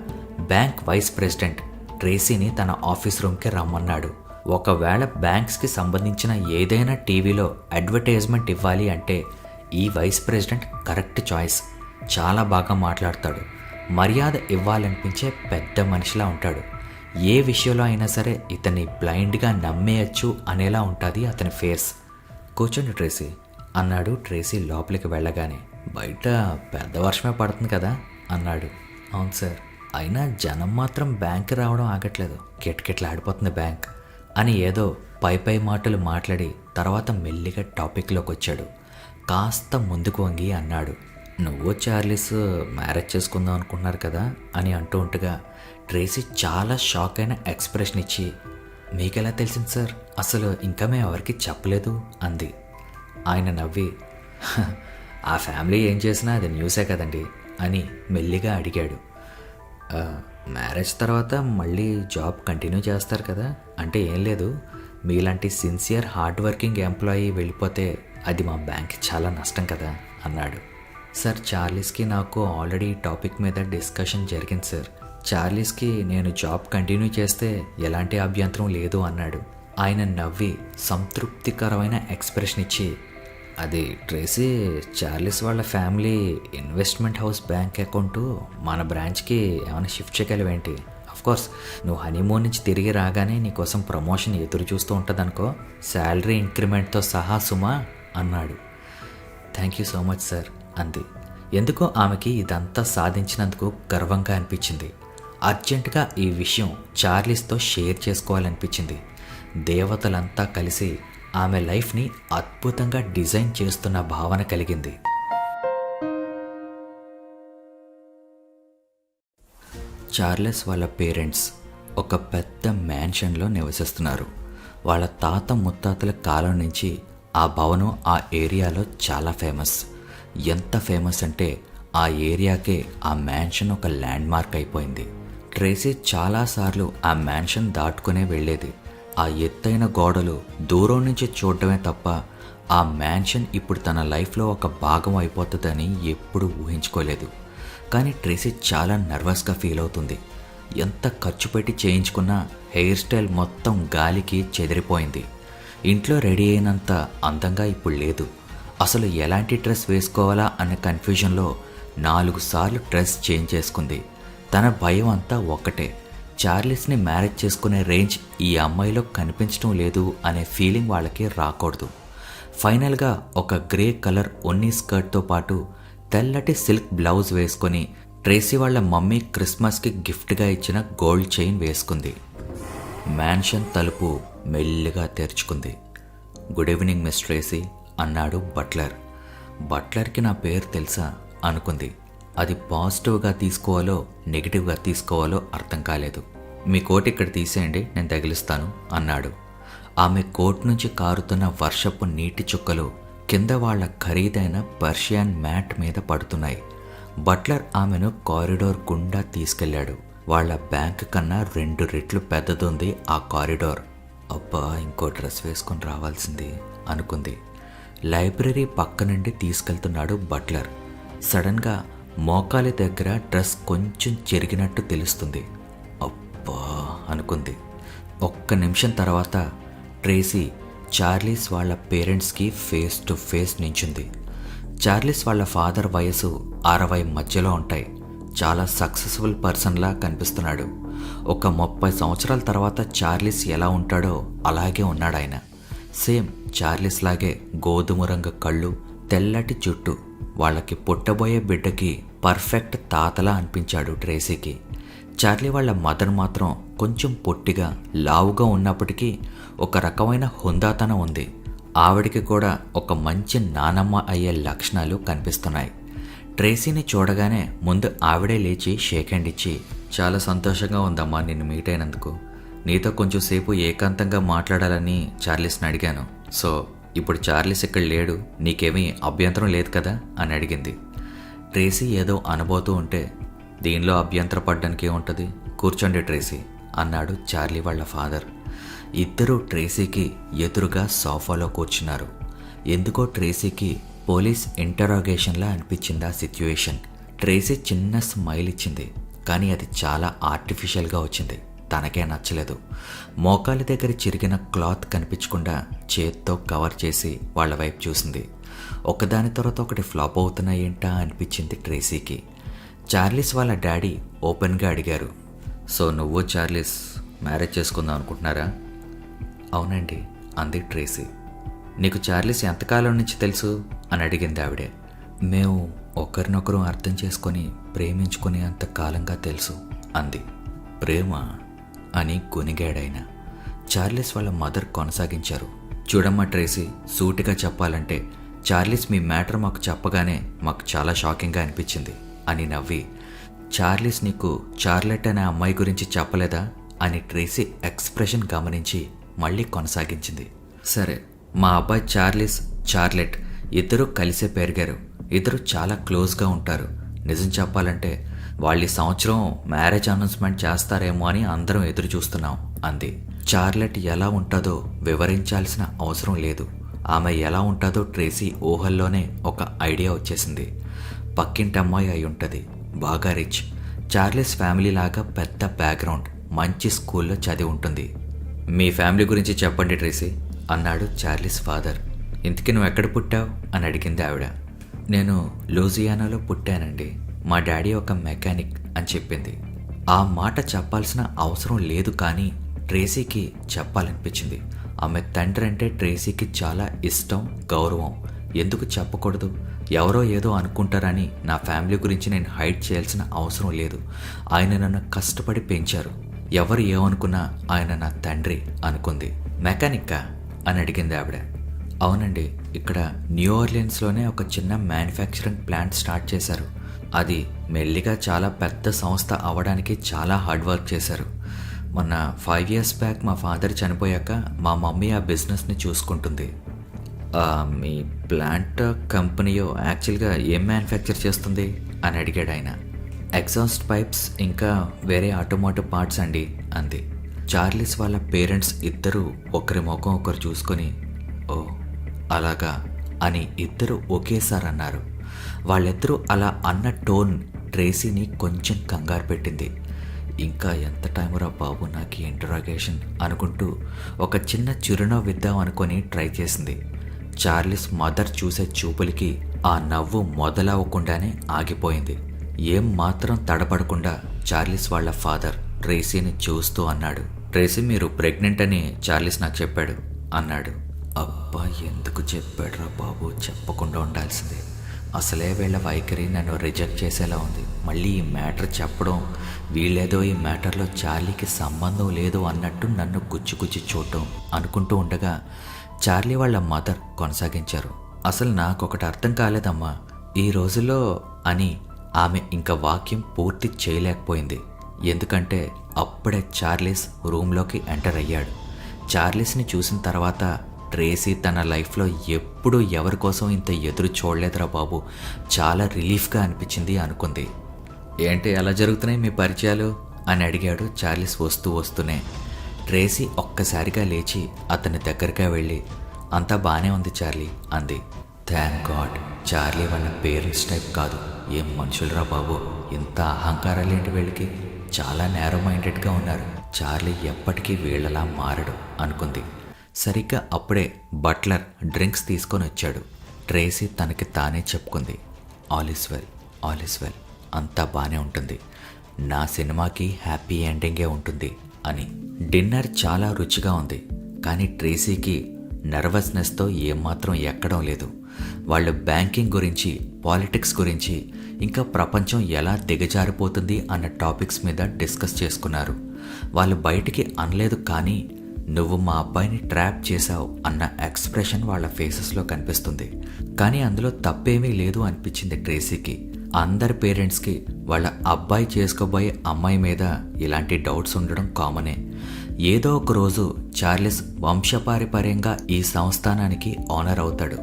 బ్యాంక్ వైస్ ప్రెసిడెంట్ ట్రేసీని తన ఆఫీస్ రూమ్కి రమ్మన్నాడు. ఒకవేళ బ్యాంక్స్కి సంబంధించిన ఏదైనా టీవీలో అడ్వర్టైజ్మెంట్ ఇవ్వాలి అంటే ఈ వైస్ ప్రెసిడెంట్ కరెక్ట్ చాయిస్. చాలా బాగా మాట్లాడతాడు, మర్యాద ఇవ్వాలనిపించే పెద్ద మనిషిలా ఉంటాడు. ఏ విషయంలో అయినా సరే ఇతన్ని బ్లైండ్గా నమ్మేయచ్చు అనేలా ఉంటుంది అతని ఫేస్. కూర్చోండి ట్రేసీ అన్నాడు ట్రేసీ లోపలికి వెళ్ళగానే. బయట పెద్ద వర్షమే పడుతుంది కదా అన్నాడు. అవును సార్, అయినా జనం మాత్రం బ్యాంక్కి రావడం ఆగట్లేదు, కిటకిట్లా ఆడిపోతుంది బ్యాంక్ అని ఏదో పై మాటలు మాట్లాడి తర్వాత మెల్లిగా టాపిక్లోకి వచ్చాడు. కాస్త ముందుకు వంగి అన్నాడు, నువ్వు చార్లీస్ మ్యారేజ్ చేసుకుందాం అనుకున్నారు కదా అని అంటూ ఉండగా ట్రేసీ చాలా షాక్ అయిన ఎక్స్ప్రెషన్ ఇచ్చి, మీకెలా తెలిసింది సార్, అసలు ఇంకా మేము ఎవరికి చెప్పలేదు అంది. ఆయన నవ్వి, ఆ ఫ్యామిలీ ఏం చేసినా అది న్యూసే కదండి అని మెల్లిగా అడిగాడు. మ్యారేజ్ తర్వాత మళ్ళీ జాబ్ కంటిన్యూ చేస్తారు కదా? అంటే ఏం లేదు, మీలాంటి సిన్సియర్ హార్డ్ వర్కింగ్ ఎంప్లాయీ వెళ్ళిపోతే అది మా బ్యాంక్కి చాలా నష్టం కదా అన్నాడు. సార్, చార్లీస్కి నాకు ఆల్రెడీ ఈ టాపిక్ మీద డిస్కషన్ జరిగింది సార్. చార్లీస్కి నేను జాబ్ కంటిన్యూ చేస్తే ఎలాంటి అభ్యంతరం లేదు అన్నాడు. ఆయన నవ్వి సంతృప్తికరమైన ఎక్స్ప్రెషన్ ఇచ్చి, అది ట్రేసీ, చార్లీస్ వాళ్ళ family investment house bank account మన బ్రాంచ్కి ఏమైనా షిఫ్ట్ చేయగలవేంటి? అఫ్కోర్స్ నువ్వు హనీమూన్ నుంచి తిరిగి రాగానే నీకోసం ప్రమోషన్ ఎదురు చూస్తూ ఉంటుందనుకో, శాలరీ ఇంక్రిమెంట్తో సహా సుమా అన్నాడు. Thank you so much sir అంది. ఎందుకో ఆమెకి ఇదంతా సాధించినందుకు గర్వంగా అనిపించింది. అర్జెంటుగా ఈ విషయం చార్లీస్తో షేర్ చేసుకోవాలనిపించింది. దేవతలంతా కలిసి ఆమె లైఫ్ని అద్భుతంగా డిజైన్ చేస్తున్న భావన కలిగింది. చార్లెస్ వాళ్ళ పేరెంట్స్ ఒక పెద్ద మ్యాన్షన్లో నివసిస్తున్నారు. వాళ్ళ తాత ముత్తాతల కాలం నుంచి ఆ భవనం ఆ ఏరియాలో చాలా ఫేమస్. ఎంత ఫేమస్ అంటే ఆ ఏరియాకే ఆ మ్యాన్షన్ ఒక ల్యాండ్ మార్క్ అయిపోయింది. ట్రేసీ చాలాసార్లు ఆ మ్యాన్షన్ దాటుకునే వెళ్ళేది. ఆ ఎత్తైన గోడలు దూరం నుంచి చూడటమే తప్ప ఆ మ్యాన్షన్ ఇప్పుడు తన లైఫ్లో ఒక భాగం అయిపోతుందని ఎప్పుడూ ఊహించుకోలేదు. కానీ ట్రేసీ చాలా నర్వస్గా ఫీల్ అవుతుంది. ఎంత ఖర్చు పెట్టి చేయించుకున్నా హెయిర్ స్టైల్ మొత్తం గాలికి చెదిరిపోయింది. ఇంట్లో రెడీ అయినంత అందంగా ఇప్పుడు లేదు. అసలు ఎలాంటి డ్రెస్ వేసుకోవాలా అనే కన్ఫ్యూజన్లో 4 సార్లు డ్రెస్ చేంజ్ చేసుకుంది. తన భయం అంతా ఒక్కటే, చార్లీస్ని మ్యారేజ్ చేసుకునే రేంజ్ ఈ అమ్మాయిలో కనిపించడం లేదు అనే ఫీలింగ్ వాళ్ళకి రాకూడదు. ఫైనల్గా ఒక గ్రే కలర్ ఓన్నీ స్కర్ట్తో పాటు తెల్లటి సిల్క్ బ్లౌజ్ వేసుకొని ట్రేసీ వాళ్ళ మమ్మీ క్రిస్మస్కి గిఫ్ట్గా ఇచ్చిన గోల్డ్ చైన్ వేసుకుంది. మ్యాన్షన్ తలుపు మెల్లిగా తెరుచుకుంది. గుడ్ ఈవినింగ్ మిస్ ట్రేసీ అన్నాడు బట్లర్. బట్లర్కి నా పేరు తెలుసా అనుకుంది. అది పాజిటివ్గా తీసుకోవాలో నెగిటివ్గా తీసుకోవాలో అర్థం కాలేదు. మీ కోట్ ఇక్కడ తీసేయండి, నేను తగిలిస్తాను అన్నాడు. ఆమె కోట్ నుంచి కారుతున్న వర్షపు నీటి చుక్కలు కింద వాళ్ళ ఖరీదైన పర్షియన్ మ్యాట్ మీద పడుతున్నాయి. బట్లర్ ఆమెను కారిడోర్ గుండా తీసుకెళ్లాడు. వాళ్ళ బ్యాంక్ కన్నా 2 రెట్లు పెద్దదుంది ఆ కారిడోర్. అబ్బా, ఇంకో డ్రెస్ వేసుకొని రావాల్సింది అనుకుంది. లైబ్రరీ పక్క నుండి తీసుకెళ్తున్నాడు బట్లర్. సడన్గా మోకాలి దగ్గర డ్రెస్ కొంచెం చెరిగినట్టు తెలుస్తుంది. అబ్బా అనుకుంది. ఒక్క నిమిషం తర్వాత ట్రేసీ చార్లీస్ వాళ్ళ పేరెంట్స్కి ఫేస్ టు ఫేస్ నించుంది. చార్లీస్ వాళ్ళ ఫాదర్ వయసు 60 మధ్యలో ఉంటాయి. చాలా సక్సెస్ఫుల్ పర్సన్లా కనిపిస్తున్నాడు. ఒక 30 సంవత్సరాల తర్వాత చార్లీస్ ఎలా ఉంటాడో అలాగే ఉన్నాడు ఆయన. సేమ్ చార్లీస్ లాగే గోధుమ రంగు కళ్ళు, తెల్లటి జుట్టు. వాళ్ళకి పుట్టబోయే బిడ్డకి పర్ఫెక్ట్ తాతలా అనిపించాడు ట్రేసీకి. చార్లీ వాళ్ళ మదర్ మాత్రం కొంచెం పొట్టిగా లావుగా ఉన్నప్పటికీ ఒక రకమైన హుందాతనం ఉంది. ఆవిడికి కూడా ఒక మంచి నానమ్మ అయ్యే లక్షణాలు కనిపిస్తున్నాయి. ట్రేసీని చూడగానే ముందు ఆవిడే లేచి షేక్ హ్యాండ్ ఇచ్చి, చాలా సంతోషంగా ఉందమ్మా నిన్ను మీట్ అయినందుకు. నీతో కొంచెం సేపు ఏకాంతంగా మాట్లాడాలని చార్లీస్ని అడిగాను. సో ఇప్పుడు చార్లీస్ ఇక్కడ లేడు, నీకేమీ అభ్యంతరం లేదు కదా అని అడిగింది. ట్రేసీ ఏదో అనబోతూ ఉంటే, దీనిలో అభ్యంతరపడ్డానికి ఏముంటుంది, కూర్చోండి ట్రేసీ అన్నాడు చార్లీ వాళ్ళ ఫాదర్. ఇద్దరూ ట్రేసీకి ఎదురుగా సోఫాలో కూర్చున్నారు. ఎందుకో ట్రేసీకి పోలీస్ ఇంటరాగేషన్లా అనిపించింది ఆ సిచ్యువేషన్. ట్రేసీ చిన్న స్మైల్ ఇచ్చింది, కానీ అది చాలా ఆర్టిఫిషియల్గా వచ్చింది. తనకే నచ్చలేదు. మోకాలి దగ్గర చిరిగిన క్లాత్ కనిపించకుండా చేత్తో కవర్ చేసి వాళ్ళ వైపు చూసింది. ఒకదాని తర్వాత ఒకటి ఫ్లాప్ అవుతున్నాయేంటా అనిపించింది ట్రేసీకి. చార్లీస్ వాళ్ళ డాడీ ఓపెన్గా అడిగారు, సో నువ్వు చార్లీస్ మ్యారేజ్ చేసుకుందాం అనుకుంటున్నారా? అవునండి అంది ట్రేసీ. నీకు చార్లీస్ ఎంతకాలం నుంచి తెలుసు అని అడిగింది ఆవిడే. మేము ఒకరినొకరు అర్థం చేసుకొని ప్రేమించుకునే అంత కాలంగా తెలుసు అంది. ప్రేమ అని గొనిగాడైన. చార్లీస్ వాళ్ళ మదర్ కొనసాగించారు, చూడమ్మా ట్రేసీ, సూటిగా చెప్పాలంటే చార్లీస్ మీ మ్యాటర్ మాకు చెప్పగానే మాకు చాలా షాకింగ్గా అనిపించింది అని నవ్వి, చార్లీస్ నీకు చార్లెట్ అనే అమ్మాయి గురించి చెప్పలేదా అని ట్రేసీ ఎక్స్ప్రెషన్ గమనించి మళ్ళీ కొనసాగించింది. సరే, మా అబ్బాయి చార్లీస్, చార్లెట్ ఇద్దరూ కలిసే పెరిగారు. ఇద్దరు చాలా క్లోజ్గా ఉంటారు. నిజం చెప్పాలంటే వాళ్ళు ఈ సంవత్సరం మ్యారేజ్ అనౌన్స్మెంట్ చేస్తారేమో అని అందరం ఎదురు చూస్తున్నాం అంది. చార్లెట్ ఎలా ఉంటుందో వివరించాల్సిన అవసరం లేదు. ఆమె ఎలా ఉంటుందో ట్రేసీ ఊహల్లోనే ఒక ఐడియా వచ్చేసింది. పక్కింటి అమ్మాయి అయి ఉంటుంది, బాగా రిచ్. చార్లీస్ ఫ్యామిలీ లాగా పెద్ద బ్యాక్గ్రౌండ్, మంచి స్కూల్లో చదివి ఉంటుంది. మీ ఫ్యామిలీ గురించి చెప్పండి ట్రేసీ అన్నాడు చార్లీస్ ఫాదర్. ఇంతకీ నువ్వు ఎక్కడ పుట్టావు అని అడిగింది ఆవిడ. నేను లూజియానాలో పుట్టానండి, మా డాడీ ఒక మెకానిక్ అని చెప్పింది. ఆ మాట చెప్పాల్సిన అవసరం లేదు, కానీ ట్రేసీకి చెప్పాలనిపించింది. ఆమె తండ్రి అంటే ట్రేసీకి చాలా ఇష్టం, గౌరవం. ఎందుకు చెప్పకూడదు? ఎవరో ఏదో అనుకుంటారని నా ఫ్యామిలీ గురించి నేను హైడ్ చేయాల్సిన అవసరం లేదు. ఆయన నన్ను కష్టపడి పెంచారు. ఎవరు ఏమనుకున్నా ఆయన నా తండ్రి అనుకుంది. మెకానిక్కా అని అడిగింది ఆవిడ. అవునండి, ఇక్కడ న్యూ ఆర్లియన్స్లోనే ఒక చిన్న మ్యానుఫ్యాక్చరింగ్ ప్లాంట్ స్టార్ట్ చేశారు. అది మెల్లిగా చాలా పెద్ద సంస్థ అవ్వడానికి చాలా హార్డ్ వర్క్ చేశారు. మొన్న 5 years బ్యాక్ మా ఫాదర్ చనిపోయాక మా మమ్మీ ఆ బిజినెస్ని చూసుకుంటుంది. మీ ప్లాంట్ కంపెనీయో యాక్చువల్గా ఏం మ్యానుఫ్యాక్చర్ చేస్తుంది అని అడిగాడు ఆయన. ఎగ్జాస్ట్ పైప్స్ ఇంకా వేరే ఆటోమోటివ్ పార్ట్స్ అండి అంది. చార్లీస్ వాళ్ళ పేరెంట్స్ ఇద్దరూ ఒకరి ముఖం ఒకరు చూసుకొని, ఓ అలాగా అని ఇద్దరు ఒకేసారి అన్నారు. వాళ్ళిద్దరూ అలా అన్న టోన్ ట్రేసీని కొంచెం కంగారు పెట్టింది. ఇంకా ఎంత టైం రా బాబు నాకు ఇంటరాగేషన్ అనుకుంటూ ఒక చిన్న చిరునవ్వు ఇద్దాం అనుకొని ట్రై చేసింది. చార్లీస్ మదర్ చూసే చూపులకి ఆ నవ్వు మొదలవ్వకుండానే ఆగిపోయింది. ఏం మాత్రం తడబడకుండా చార్లీస్ వాళ్ళ ఫాదర్ ట్రేసీని చూస్తూ అన్నాడు, ట్రేసీ మీరు ప్రెగ్నెంట్ అని చార్లీస్ నాకు చెప్పాడు అన్నాడు. అబ్బా, ఎందుకు చెప్పాడురా బాబు, చెప్పకుండా ఉండాల్సిందే. అసలే వీళ్ళ వైఖరి నన్ను రిజెక్ట్ చేసేలా ఉంది. మళ్ళీ ఈ మ్యాటర్ చెప్పడం, వీళ్ళేదో ఈ మ్యాటర్లో చార్లీకి సంబంధం లేదు అన్నట్టు నన్ను గుచ్చి చూడటం అనుకుంటూ ఉండగా చార్లీ వాళ్ళ మదర్ కొనసాగించారు. అసలు నాకొకటి అర్థం కాలేదమ్మా, ఈ రోజుల్లో అని ఆమె ఇంకా వాక్యం పూర్తి చేయలేకపోయింది. ఎందుకంటే అప్పుడే చార్లీస్ రూమ్లోకి ఎంటర్ అయ్యాడు. చార్లీస్ని చూసిన తర్వాత ట్రేసీ తన లైఫ్లో ఎప్పుడూ ఎవరి కోసం ఇంత ఎదురు చూడలేదురా బాబు, చాలా రిలీఫ్గా అనిపించింది అనుకుంది. ఏంటి ఎలా జరుగుతున్నాయి మీ పరిచయాలు అని అడిగాడు చార్లీస్ వస్తూనే. ట్రేసీ ఒక్కసారిగా లేచి అతని దగ్గరగా వెళ్ళి, అంతా బాగానే ఉంది చార్లీ అంది. థ్యాంక్ గాడ్, చార్లీ వాళ్ళ పేరెంట్స్ టైప్ కాదు, ఏం మనుషులరా బాబు, ఇంత అహంకారాలేంటి వీళ్ళకి, చాలా నేరో మైండెడ్గా ఉన్నారు, చార్లీ ఎప్పటికీ వీళ్ళలా మారడు అనుకుంది. సరిగ్గా అప్పుడే బట్లర్ డ్రింక్స్ తీసుకొని వచ్చాడు. ట్రేసీ తనకి తానే చెప్పుకుంది, all is well, all is well, అంతా బాగానే ఉంటుంది, నా సినిమాకి హ్యాపీ ఎండింగే ఉంటుంది అని. డిన్నర్ చాలా రుచిగా ఉంది, కానీ ట్రేసీకి నర్వస్నెస్తో ఏమాత్రం ఎక్కడం లేదు. వాళ్ళు బ్యాంకింగ్ గురించి, పాలిటిక్స్ గురించి, ఇంకా ప్రపంచం ఎలా దిగజారిపోతుంది అన్న టాపిక్స్ మీద డిస్కస్ చేసుకున్నారు. వాళ్ళు బయటికి అనలేదు, కానీ నువ్వు మా అబ్బాయిని ట్రాప్ చేశావు అన్న ఎక్స్ప్రెషన్ వాళ్ళ ఫేసెస్లో కనిపిస్తుంది. కానీ అందులో తప్పేమీ లేదు అనిపించింది ట్రేసీకి. అందరి పేరెంట్స్కి వాళ్ళ అబ్బాయి చేసుకోబోయే అమ్మాయి మీద ఇలాంటి డౌట్స్ ఉండడం కామనే. ఏదో ఒక రోజు చార్లెస్ వంశపారంపర్యంగా ఈ సంస్థానానికి ఆనర్ అవుతాడు.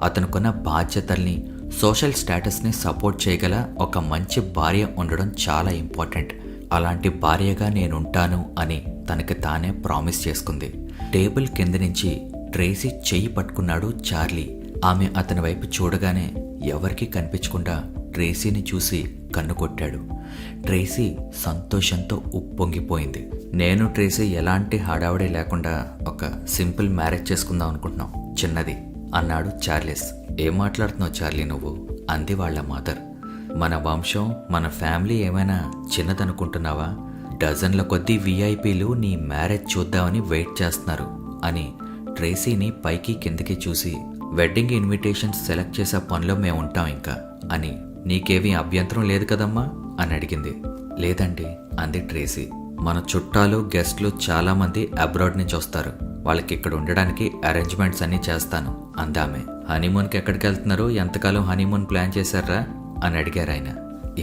అతనుకున్న బాధ్యతల్ని, సోషల్ స్టేటస్ని సపోర్ట్ చేయగల ఒక మంచి భార్య ఉండడం చాలా ఇంపార్టెంట్. అలాంటి భార్యగా నేనుంటాను అని తనకి తానే ప్రామిస్ చేసుకుంది. టేబుల్ కింద నుంచి ట్రేసీ చెయ్యి పట్టుకున్నాడు చార్లీ. ఆమె అతని వైపు చూడగానే ఎవరికీ కనిపించకుండా ట్రేసీని చూసి కన్ను కొట్టాడు. ట్రేసీ సంతోషంతో ఉప్పొంగిపోయింది. నేను ట్రేసీ ఎలాంటి హడావుడి లేకుండా ఒక సింపుల్ మ్యారేజ్ చేసుకుందాం అనుకుంటున్నాం, చిన్నది అన్నాడు చార్లెస్. ఏం మాట్లాడుతున్నావు చార్లీ నువ్వు అంది వాళ్ళ మదర్. మన వంశం, మన ఫ్యామిలీ ఏమైనా చిన్నదనుకుంటున్నావా? డజన్ల కొద్దీ విఐపీలు నీ మ్యారేజ్ చూద్దామని వెయిట్ చేస్తున్నారు అని ట్రేసీని పైకి కిందకి చూసి, వెడ్డింగ్ ఇన్విటేషన్స్ సెలెక్ట్ చేసే పనిలో మేము ఉంటాం ఇంకా అని. నీకేమీ అభ్యంతరం లేదు కదమ్మా అని అడిగింది. లేదండి అంది ట్రేసీ. మన చుట్టాలు, గెస్ట్లు చాలామంది అబ్రాడ్ నుంచి వస్తారు, వాళ్ళకి ఇక్కడ ఉండడానికి అరేంజ్మెంట్స్ అన్నీ చేస్తాను అందామె. హనీమూన్కి ఎక్కడికి వెళ్తున్నారు, ఎంతకాలం హనీమూన్ ప్లాన్ చేశారా అని అడిగారు ఆయన.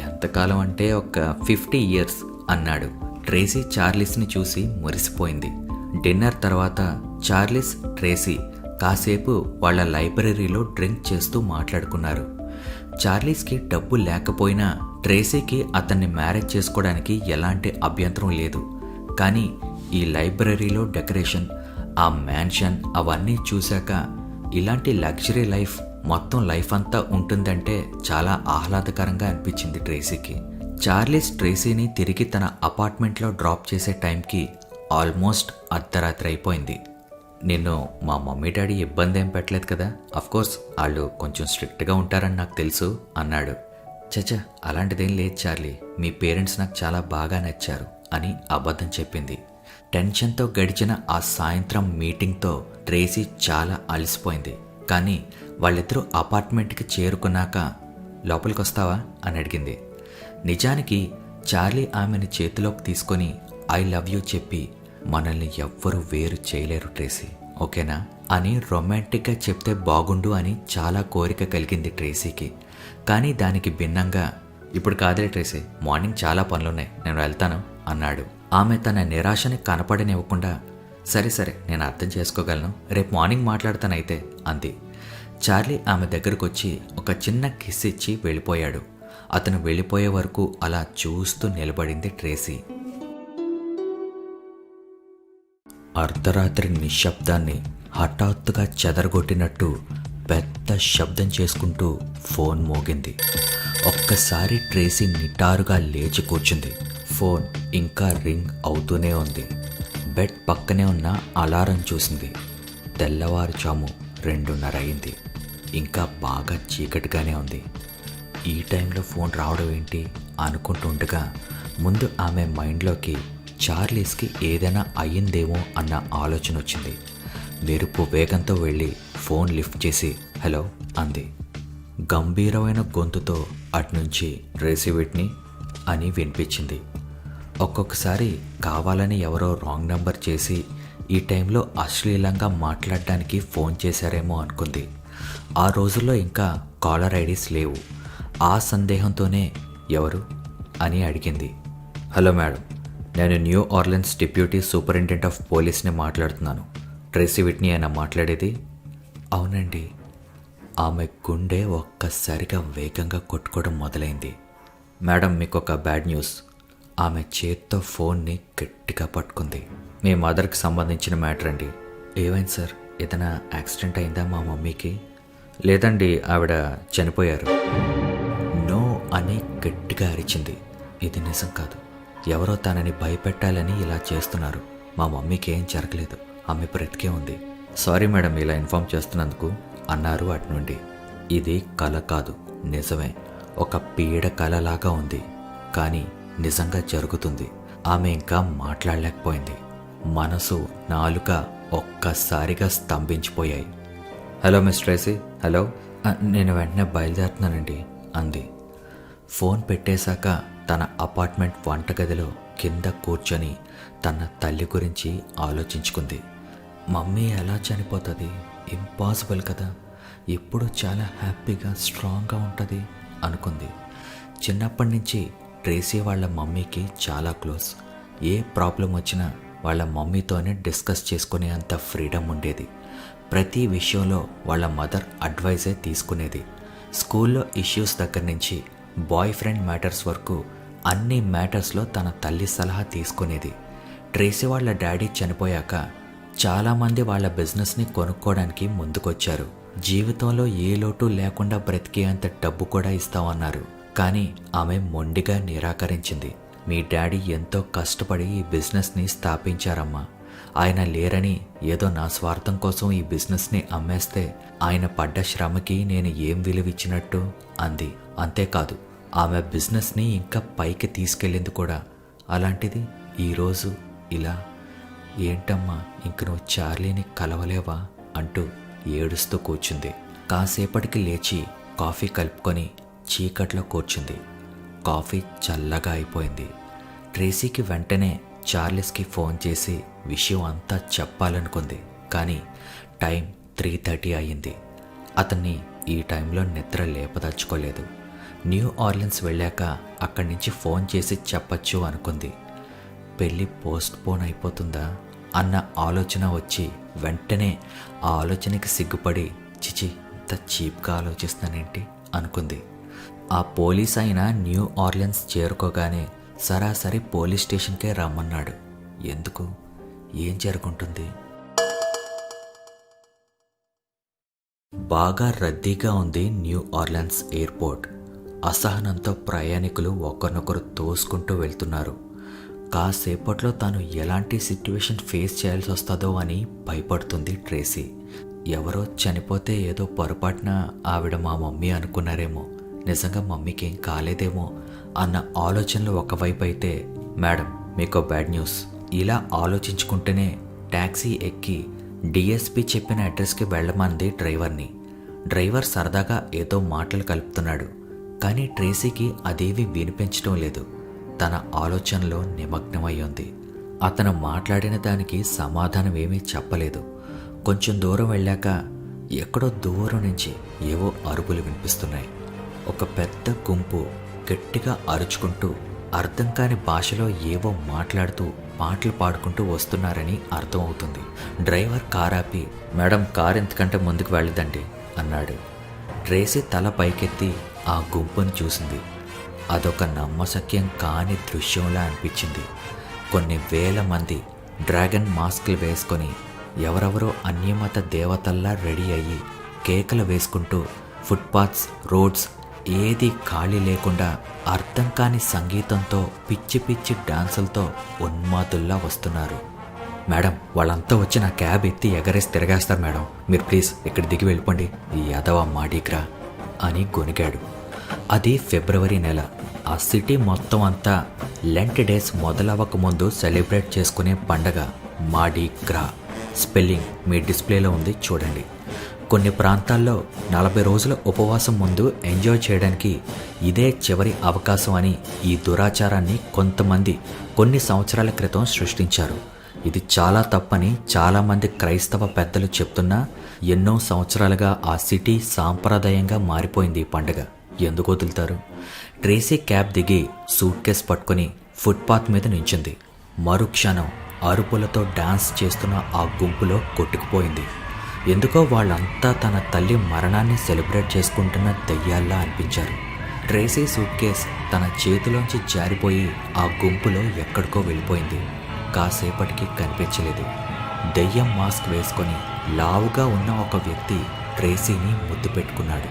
ఎంతకాలం అంటే ఒక 50 years అన్నాడు. ట్రేసీ చార్లీస్ని చూసి మురిసిపోయింది. డిన్నర్ తర్వాత చార్లీస్, ట్రేసీ కాసేపు వాళ్ళ లైబ్రరీలో డ్రింక్ చేస్తూ మాట్లాడుకున్నారు. చార్లీస్కి డబ్బు లేకపోయినా ట్రేసీకి అతన్ని మ్యారేజ్ చేసుకోవడానికి ఎలాంటి అభ్యంతరం లేదు. కానీ ఈ లైబ్రరీలో డెకరేషన్, ఆ మ్యాన్షన్ అవన్నీ చూశాక ఇలాంటి లగ్జరీ లైఫ్ మొత్తం లైఫ్ అంతా ఉంటుందంటే చాలా ఆహ్లాదకరంగా అనిపించింది ట్రేసీకి. చార్లీస్ ట్రేసీని తిరిగి తన అపార్ట్మెంట్లో డ్రాప్ చేసే టైంకి ఆల్మోస్ట్ అర్ధరాత్రి అయిపోయింది. నిన్ను మా మమ్మీ డాడీ ఇబ్బంది ఏం పెట్టలేదు కదా? అఫ్కోర్స్ వాళ్ళు కొంచెం స్ట్రిక్ట్గా ఉంటారని నాకు తెలుసు అన్నాడు. చచ్చా, అలాంటిదేం లేదు చార్లీ, మీ పేరెంట్స్ నాకు చాలా బాగా నచ్చారు అని అబద్ధం చెప్పింది. టెన్షన్తో గడిచిన ఆ సాయంత్రం మీటింగ్తో ట్రేసీ చాలా అలసిపోయింది. కానీ వాళ్ళిద్దరూ అపార్ట్మెంట్కి చేరుకున్నాక లోపలికి వస్తావా అని అడిగింది. నిజానికి చార్లీ ఆమెను చేతిలోకి తీసుకొని ఐ లవ్ యూ చెప్పి, మనల్ని ఎవ్వరూ వేరు చేయలేరు ట్రేసీ, ఓకేనా అని రొమాంటిక్గా చెప్తే బాగుండు అని చాలా కోరిక కలిగింది ట్రేసీకి. కానీ దానికి భిన్నంగా, ఇప్పుడు కాదులే ట్రేసీ, మార్నింగ్ చాలా పనులున్నాయి, నేను వెళ్తాను అన్నాడు. ఆమె తన నిరాశని కనపడనివ్వకుండా, సరే సరే నేను అర్థం చేసుకోగలను, రేపు మార్నింగ్ మాట్లాడతానైతే అంది. చార్లీ ఆమె దగ్గరకు వచ్చి ఒక చిన్న కిస్ ఇచ్చి వెళ్ళిపోయాడు. అతను వెళ్ళిపోయే వరకు అలా చూస్తూ నిలబడింది ట్రేసీ. అర్ధరాత్రి నిశ్శబ్దాన్ని హఠాత్తుగా చెదరగొట్టినట్టు పెద్ద శబ్దం చేసుకుంటూ ఫోన్ మోగింది. ఒక్కసారి ట్రేసీ నిటారుగా లేచి కూర్చుంది. ఫోన్ ఇంకా రింగ్ అవుతూనే ఉంది. బెడ్ పక్కనే ఉన్న అలారం చూసింది. తెల్లవారుజాము 2:30 అయింది. ఇంకా బాగా చీకటిగానే ఉంది. ఈ టైంలో ఫోన్ రావడం ఏంటి అనుకుంటుండగా ముందు ఆమె మైండ్లోకి చార్లీస్కి ఏదైనా అయ్యిందేమో అన్న ఆలోచన వచ్చింది. మెరుపు వేగంతో వెళ్ళి ఫోన్ లిఫ్ట్ చేసి హలో అంది. గంభీరమైన గొంతుతో అట్నుంచి ట్రేసీ విట్నీ అని వినిపించింది. ఒక్కొక్కసారి కావాలని ఎవరో రాంగ్ నెంబర్ చేసి ఈ టైంలో అశ్లీలంగా మాట్లాడడానికి ఫోన్ చేశారేమో అనుకుంది. ఆ రోజుల్లో ఇంకా కాలర్ ఐడీస్ లేవు. ఆ సందేహంతోనే ఎవరు అని అడిగింది. హలో మేడం, నేను New Orleans deputy superintendent of పోలీస్ని మాట్లాడుతున్నాను. ట్రేసీ విట్నీ అయినా మాట్లాడేది? అవునండి. ఆమె గుండె ఒక్కసారిగా వేగంగా కొట్టుకోవడం మొదలైంది. మేడం, మీకు ఒక బ్యాడ్ న్యూస్. ఆమె చేత్తో ఫోన్ని గట్టిగా పట్టుకుంది. మీ మదర్కి సంబంధించిన మ్యాటర్ అండి. ఏమైంది సార్? ఏదైనా యాక్సిడెంట్ అయిందా మా మమ్మీకి? లేదండి, ఆవిడ చనిపోయారు. నో అని గట్టిగా అరిచింది. ఇది నిజం కాదు. ఎవరో తనని భయపెట్టాలని ఇలా చేస్తున్నారు. మా మమ్మీకి ఏం జరగలేదు, ఆమె బ్రతికే ఉంది. సారీ మేడం ఇలా ఇన్ఫార్మ్ చేస్తున్నందుకు అన్నారు అటు నుండి. ఇది కల కాదు, నిజమే. ఒక పీడ కలలాగా ఉంది, కానీ నిజంగా జరుగుతుంది. ఆమె ఇంకా మాట్లాడలేకపోయింది. మనసు, నాలుక ఒక్కసారిగా స్తంభించిపోయాయి. Hello miss Tracy. హలో, నేను వెంటనే బయలుదేరుతున్నానండి అంది. ఫోన్ పెట్టేశాక తన అపార్ట్మెంట్ వంటగదిలో కింద కూర్చొని తన తల్లి గురించి ఆలోచించుకుంది. మమ్మీ ఎలా చనిపోతుంది? ఇంపాసిబుల్ కదా. ఎప్పుడు చాలా హ్యాపీగా స్ట్రాంగ్గా ఉంటుంది అనుకుంది. చిన్నప్పటి నుంచి ట్రేసీ వాళ్ళ మమ్మీకి చాలా క్లోజ్. ఏ ప్రాబ్లం వచ్చినా వాళ్ళ మమ్మీతోనే డిస్కస్ చేసుకునే అంత ఫ్రీడమ్ ఉండేది. ప్రతి విషయంలో వాళ్ళ మదర్ అడ్వైజే తీసుకునేది. స్కూల్లో ఇష్యూస్ దగ్గర నుంచి బాయ్ ఫ్రెండ్ మ్యాటర్స్ వరకు అన్ని మ్యాటర్స్లో తన తల్లి సలహా తీసుకునేది. ట్రేసీ వాళ్ళ డాడీ చనిపోయాక చాలామంది వాళ్ళ బిజినెస్ని కొనుక్కోవడానికి ముందుకొచ్చారు. జీవితంలో ఏ లోటు లేకుండా బ్రతికేంత డబ్బు కూడా ఇస్తామన్నారు. కానీ ఆమె మొండిగా నిరాకరించింది. మీ డాడీ ఎంతో కష్టపడి ఈ బిజినెస్ని స్థాపించారమ్మా. ఆయన లేరని ఏదో నా స్వార్థం కోసం ఈ బిజినెస్ని అమ్మేస్తే ఆయన పడ్డ శ్రమకి నేను ఏం విలువిచ్చినట్టు అంది. అంతేకాదు, ఆమె బిజినెస్ని ఇంకా పైకి తీసుకెళ్ళింది కూడా. అలాంటిది ఈరోజు ఇలా. ఏంటమ్మా, ఇంక నువ్వు చార్లీని కలవలేవా అంటూ ఏడుస్తూ కూర్చుంది. కాసేపటికి లేచి కాఫీ కలుపుకొని చీకట్లో కూర్చుంది. కాఫీ చల్లగా అయిపోయింది. ట్రేసీకి వెంటనే చార్లెస్కి ఫోన్ చేసి విషయం అంతా చెప్పాలనుకుంది. కానీ టైం 3:30 అయ్యింది. అతన్ని ఈ టైంలో నిద్ర లేపదలుచుకోలేదు. న్యూ ఆర్లిన్స్ వెళ్ళాక అక్కడి నుంచి ఫోన్ చేసి చెప్పచ్చు అనుకుంది. పెళ్ళి పోస్ట్ పోన్ అయిపోతుందా అన్న ఆలోచన వచ్చి వెంటనే ఆ ఆలోచనకి సిగ్గుపడి చిచి ఇంత చీప్గా ఆలోచిస్తానేంటి అనుకుంది. ఆ పోలీస్ అయినా న్యూ ఆర్లిన్స్ చేరుకోగానే సరాసరి పోలీస్ స్టేషన్కే రమ్మన్నాడు. ఎందుకు? ఏం జరుగుంటుంది? బాగా రద్దీగా ఉంది న్యూ ఆర్లిన్స్ ఎయిర్పోర్ట్. అసహనంతో ప్రయాణికులు ఒకరినొకరు తోసుకుంటూ వెళ్తున్నారు. కాసేపట్లో తాను ఎలాంటి సిట్యువేషన్ ఫేస్ చేయాల్సి వస్తుందో అని భయపడుతుంది ట్రేసీ. ఎవరో చనిపోతే ఏదో పొరపాటున ఆవిడ మా మమ్మీ అనుకున్నారేమో, నిజంగా మమ్మీకి ఏం కాలేదేమో అన్న ఆలోచనలు ఒకవైపు అయితే, మేడం మీకు బ్యాడ్ న్యూస్. ఇలా ఆలోచించుకుంటూనే ట్యాక్సీ ఎక్కి డిఎస్పీ చెప్పిన అడ్రస్కి వెళ్ళమంది డ్రైవర్ని. డ్రైవర్ సరదాగా ఏదో మాటలు కలుపుతున్నాడు. కానీ ట్రేసీకి అదేవి వినిపించడం లేదు. తన ఆలోచనలో నిమగ్నమై ఉంది. అతను మాట్లాడిన దానికి సమాధానం ఏమీ చెప్పలేదు. కొంచెం దూరం వెళ్ళాక ఎక్కడో దూరం నుంచి ఏవో అరుపులు వినిపిస్తున్నాయి. ఒక పెద్ద గుంపు గట్టిగా అరుచుకుంటూ అర్థం కాని భాషలో ఏవో మాట్లాడుతూ పాటలు పాడుకుంటూ వస్తున్నారని అర్థమవుతుంది. డ్రైవర్ కారాపి, మేడం కారు ఎంతకంటే ముందుకు వెళ్ళదండి అన్నాడు. ట్రేసీ తల పైకెత్తి ఆ గుంపును చూసింది. అదొక నమ్మశక్యం కాని దృశ్యంలా అనిపించింది. కొన్ని వేల మంది డ్రాగన్ మాస్క్లు వేసుకొని ఎవరెవరో అన్యమత దేవతల్లా రెడీ అయ్యి కేకలు వేసుకుంటూ ఫుట్పాత్స్, రోడ్స్ ఏది ఖాళీ లేకుండా అర్థం కాని సంగీతంతో పిచ్చి పిచ్చి డాన్సులతో ఉన్మాదుల్లా వస్తున్నారు. మేడం వాళ్ళంతా వచ్చి నా క్యాబ్ ఎత్తి ఎగరేసి తిరగేస్తారు మేడం, మీరు ప్లీజ్ ఇక్కడ దిగి వెళ్ళిపోండి, ఈ యాదవ మాడీగ్రా అని గొనిగాడు. అది ఫిబ్రవరి నెల. ఆ సిటీ మొత్తం అంతా లెంట్ డేస్ మొదలవ్వక ముందు సెలబ్రేట్ చేసుకునే పండగ మాడీగ్రా. స్పెల్లింగ్ మీ డిస్ప్లేలో ఉంది చూడండి. కొన్ని ప్రాంతాల్లో 40 రోజుల ఉపవాసం ముందు ఎంజాయ్ చేయడానికి ఇదే చివరి అవకాశం అని ఈ దురాచారాన్ని కొంతమంది కొన్ని సంవత్సరాల క్రితం సృష్టించారు. ఇది చాలా తప్పని చాలామంది క్రైస్తవ పెద్దలు చెప్తున్నా ఎన్నో సంవత్సరాలుగా ఆ సిటీ సాంప్రదాయంగా మారిపోయింది. ఈ పండుగ ఎందుకు వదులుతారు? ట్రేసీ క్యాబ్ దిగి సూట్ కేస్ పట్టుకొని ఫుట్పాత్ మీద నించుంది. మరుక్షణం అరుపులతో డాన్స్ చేస్తున్న ఆ గుంపులో కొట్టుకుపోయింది. ఎందుకో వాళ్ళంతా తన తల్లి మరణాన్ని సెలబ్రేట్ చేసుకుంటున్న దెయ్యాల్లా అనిపించారు. ట్రేసీ సూట్ కేస్ తన చేతిలోంచి జారిపోయి ఆ గుంపులో ఎక్కడికో వెళ్ళిపోయింది. కాసేపటికి కనిపించలేదు. దెయ్యం మాస్క్ వేసుకొని లావుగా ఉన్న ఒక వ్యక్తి ట్రేసీని ముద్దు పెట్టుకున్నాడు.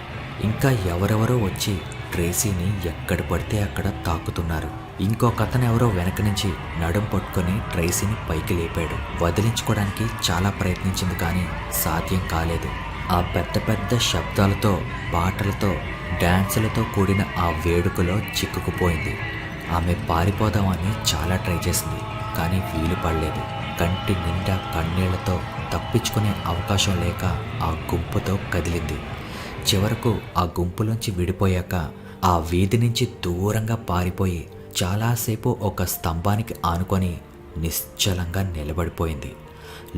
ఇంకా ఎవరెవరో వచ్చి ట్రేసీని ఎక్కడ పడితే అక్కడ తాకుతున్నారు. ఇంకొకతను ఎవరో వెనక నుంచి నడుం పట్టుకొని ట్రేసీని పైకి లేపాడు. వదిలించుకోవడానికి చాలా ప్రయత్నించింది, కానీ సాధ్యం కాలేదు. ఆ పెద్ద పెద్ద శబ్దాలతో, పాటలతో, డ్యాన్సులతో కూడిన ఆ వేడుకలో చిక్కుకుపోయింది. ఆమె పారిపోదామని చాలా ట్రై చేసింది, కానీ వీలు పడలేదు. కంటి నిండా కన్నీళ్లతో తప్పించుకునే అవకాశం లేక ఆ గుంపుతో కదిలింది. చివరకు ఆ గుంపులోంచి విడిపోయాక ఆ వీధి నుంచి దూరంగా పారిపోయి చాలాసేపు ఒక స్తంభానికి ఆనుకొని నిశ్చలంగా నిలబడిపోయింది.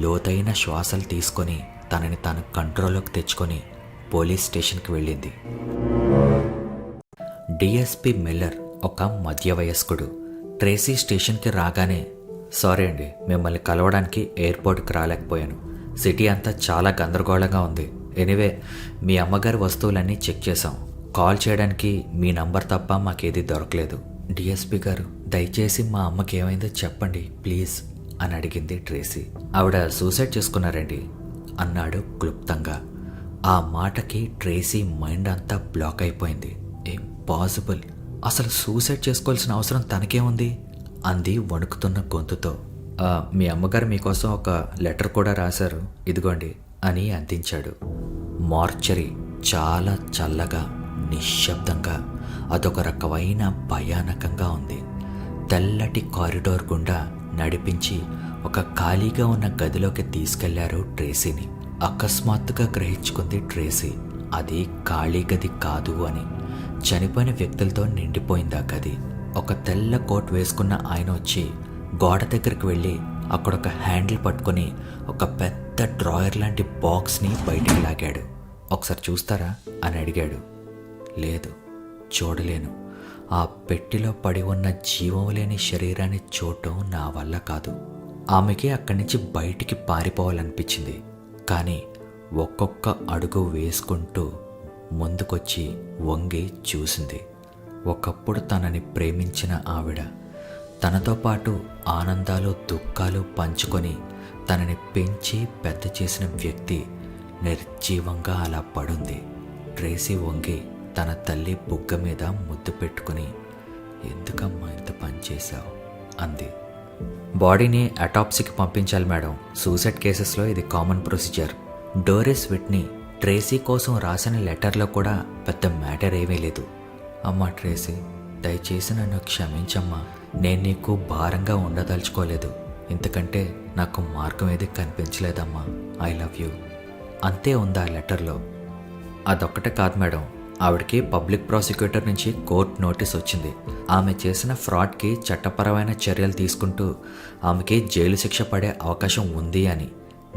లోతైన శ్వాసలు తీసుకొని తనని తాను కంట్రోల్లోకి తెచ్చుకొని పోలీస్ స్టేషన్కి వెళ్ళింది. డిఎస్పి మిల్లర్ ఒక మధ్య వయస్కుడు. ట్రేసీ స్టేషన్కి రాగానే, సారీ అండి, మిమ్మల్ని కలవడానికి ఎయిర్పోర్ట్కి రాలేకపోయాను. సిటీ అంతా చాలా గందరగోళంగా ఉంది. ఎనీవే, మీ అమ్మగారి వస్తువులన్నీ చెక్ చేశాం. కాల్ చేయడానికి మీ నంబర్ తప్ప మాకేది దొరకలేదు. డిఎస్పి గారు, దయచేసి మా అమ్మకి ఏమైందో చెప్పండి ప్లీజ్ అని అడిగింది ట్రేసీ. ఆవిడ సూసైడ్ చేసుకున్నారండి అన్నాడు క్లుప్తంగా. ఆ మాటకి ట్రేసీ మైండ్ అంతా బ్లాక్ అయిపోయింది. ఇంపాసిబుల్, అసలు సూసైడ్ చేసుకోవాల్సిన అవసరం తనకేముంది అంది వణుకుతున్న గొంతుతో. మీ అమ్మగారు మీకోసం ఒక లెటర్ కూడా రాశారు, ఇదిగోండి అని అందించాడు. మార్చరీ చాలా చల్లగా, నిశ్శబ్దంగా, అదొక రకమైన భయానకంగా ఉంది. తెల్లటి కారిడోర్ గుండా నడిపించి ఒక ఖాళీగా ఉన్న గదిలోకి తీసుకెళ్లారు ట్రేసీని. అకస్మాత్తుగా గ్రహించుకుంది ట్రేసీ, అది ఖాళీ గది కాదు అని. చనిపోయిన వ్యక్తులతో నిండిపోయింది ఆ గది. ఒక తెల్ల కోట్ వేసుకున్న ఆయన వచ్చి గోడ దగ్గరికి వెళ్ళి అక్కడొక హ్యాండిల్ పట్టుకొని ఒక పెద్ద డ్రాయర్ లాంటి బాక్స్ని బయటికి లాగాడు. ఒకసారి చూస్తారా అని అడిగాడు. లేదు, చూడలేను. ఆ పెట్టెలో పడి ఉన్న జీవం లేని శరీరాన్ని చూడటం నా వల్ల కాదు. ఆమెకి అక్కడి నుంచి బయటికి పారిపోవాలనిపించింది, కానీ ఒక్కొక్క అడుగు వేసుకుంటూ ముందుకొచ్చి వంగి చూసింది. ఒకప్పుడు తనని ప్రేమించిన ఆవిడ, తనతో పాటు ఆనందాలు దుఃఖాలు పంచుకొని తనని పెంచి పెద్ద చేసిన వ్యక్తి నిర్జీవంగా అలా పడుంది. ట్రేసీ వంగి తన తల్లి బుగ్గ మీద ముద్దు పెట్టుకుని, ఎందుకమ్మా ఇంత పని చేశావు అంది. బాడీని అటాప్సీకి పంపించాలి మేడం. సూసైడ్ కేసెస్లో ఇది common procedure. Doris Whitney Tracy కోసం రాసిన లెటర్లో కూడా పెద్ద మ్యాటర్ ఏమీ లేదు. అమ్మా ట్రేసీ, దయచేసి నన్ను క్షమించమ్మా. నేను నీకు భారంగా ఉండదలుచుకోలేదు. ఇంతకంటే నాకు మార్గం ఏది కనిపించలేదమ్మా. I love you. అంతే ఉందా ఆ లెటర్లో? అదొక్కటే కాదు మేడం, ఆవిడకి పబ్లిక్ ప్రాసిక్యూటర్ నుంచి కోర్టు నోటీస్ వచ్చింది. ఆమె చేసిన ఫ్రాడ్కి చట్టపరమైన చర్యలు తీసుకుంటూ ఆమెకి జైలు శిక్ష పడే అవకాశం ఉంది అని.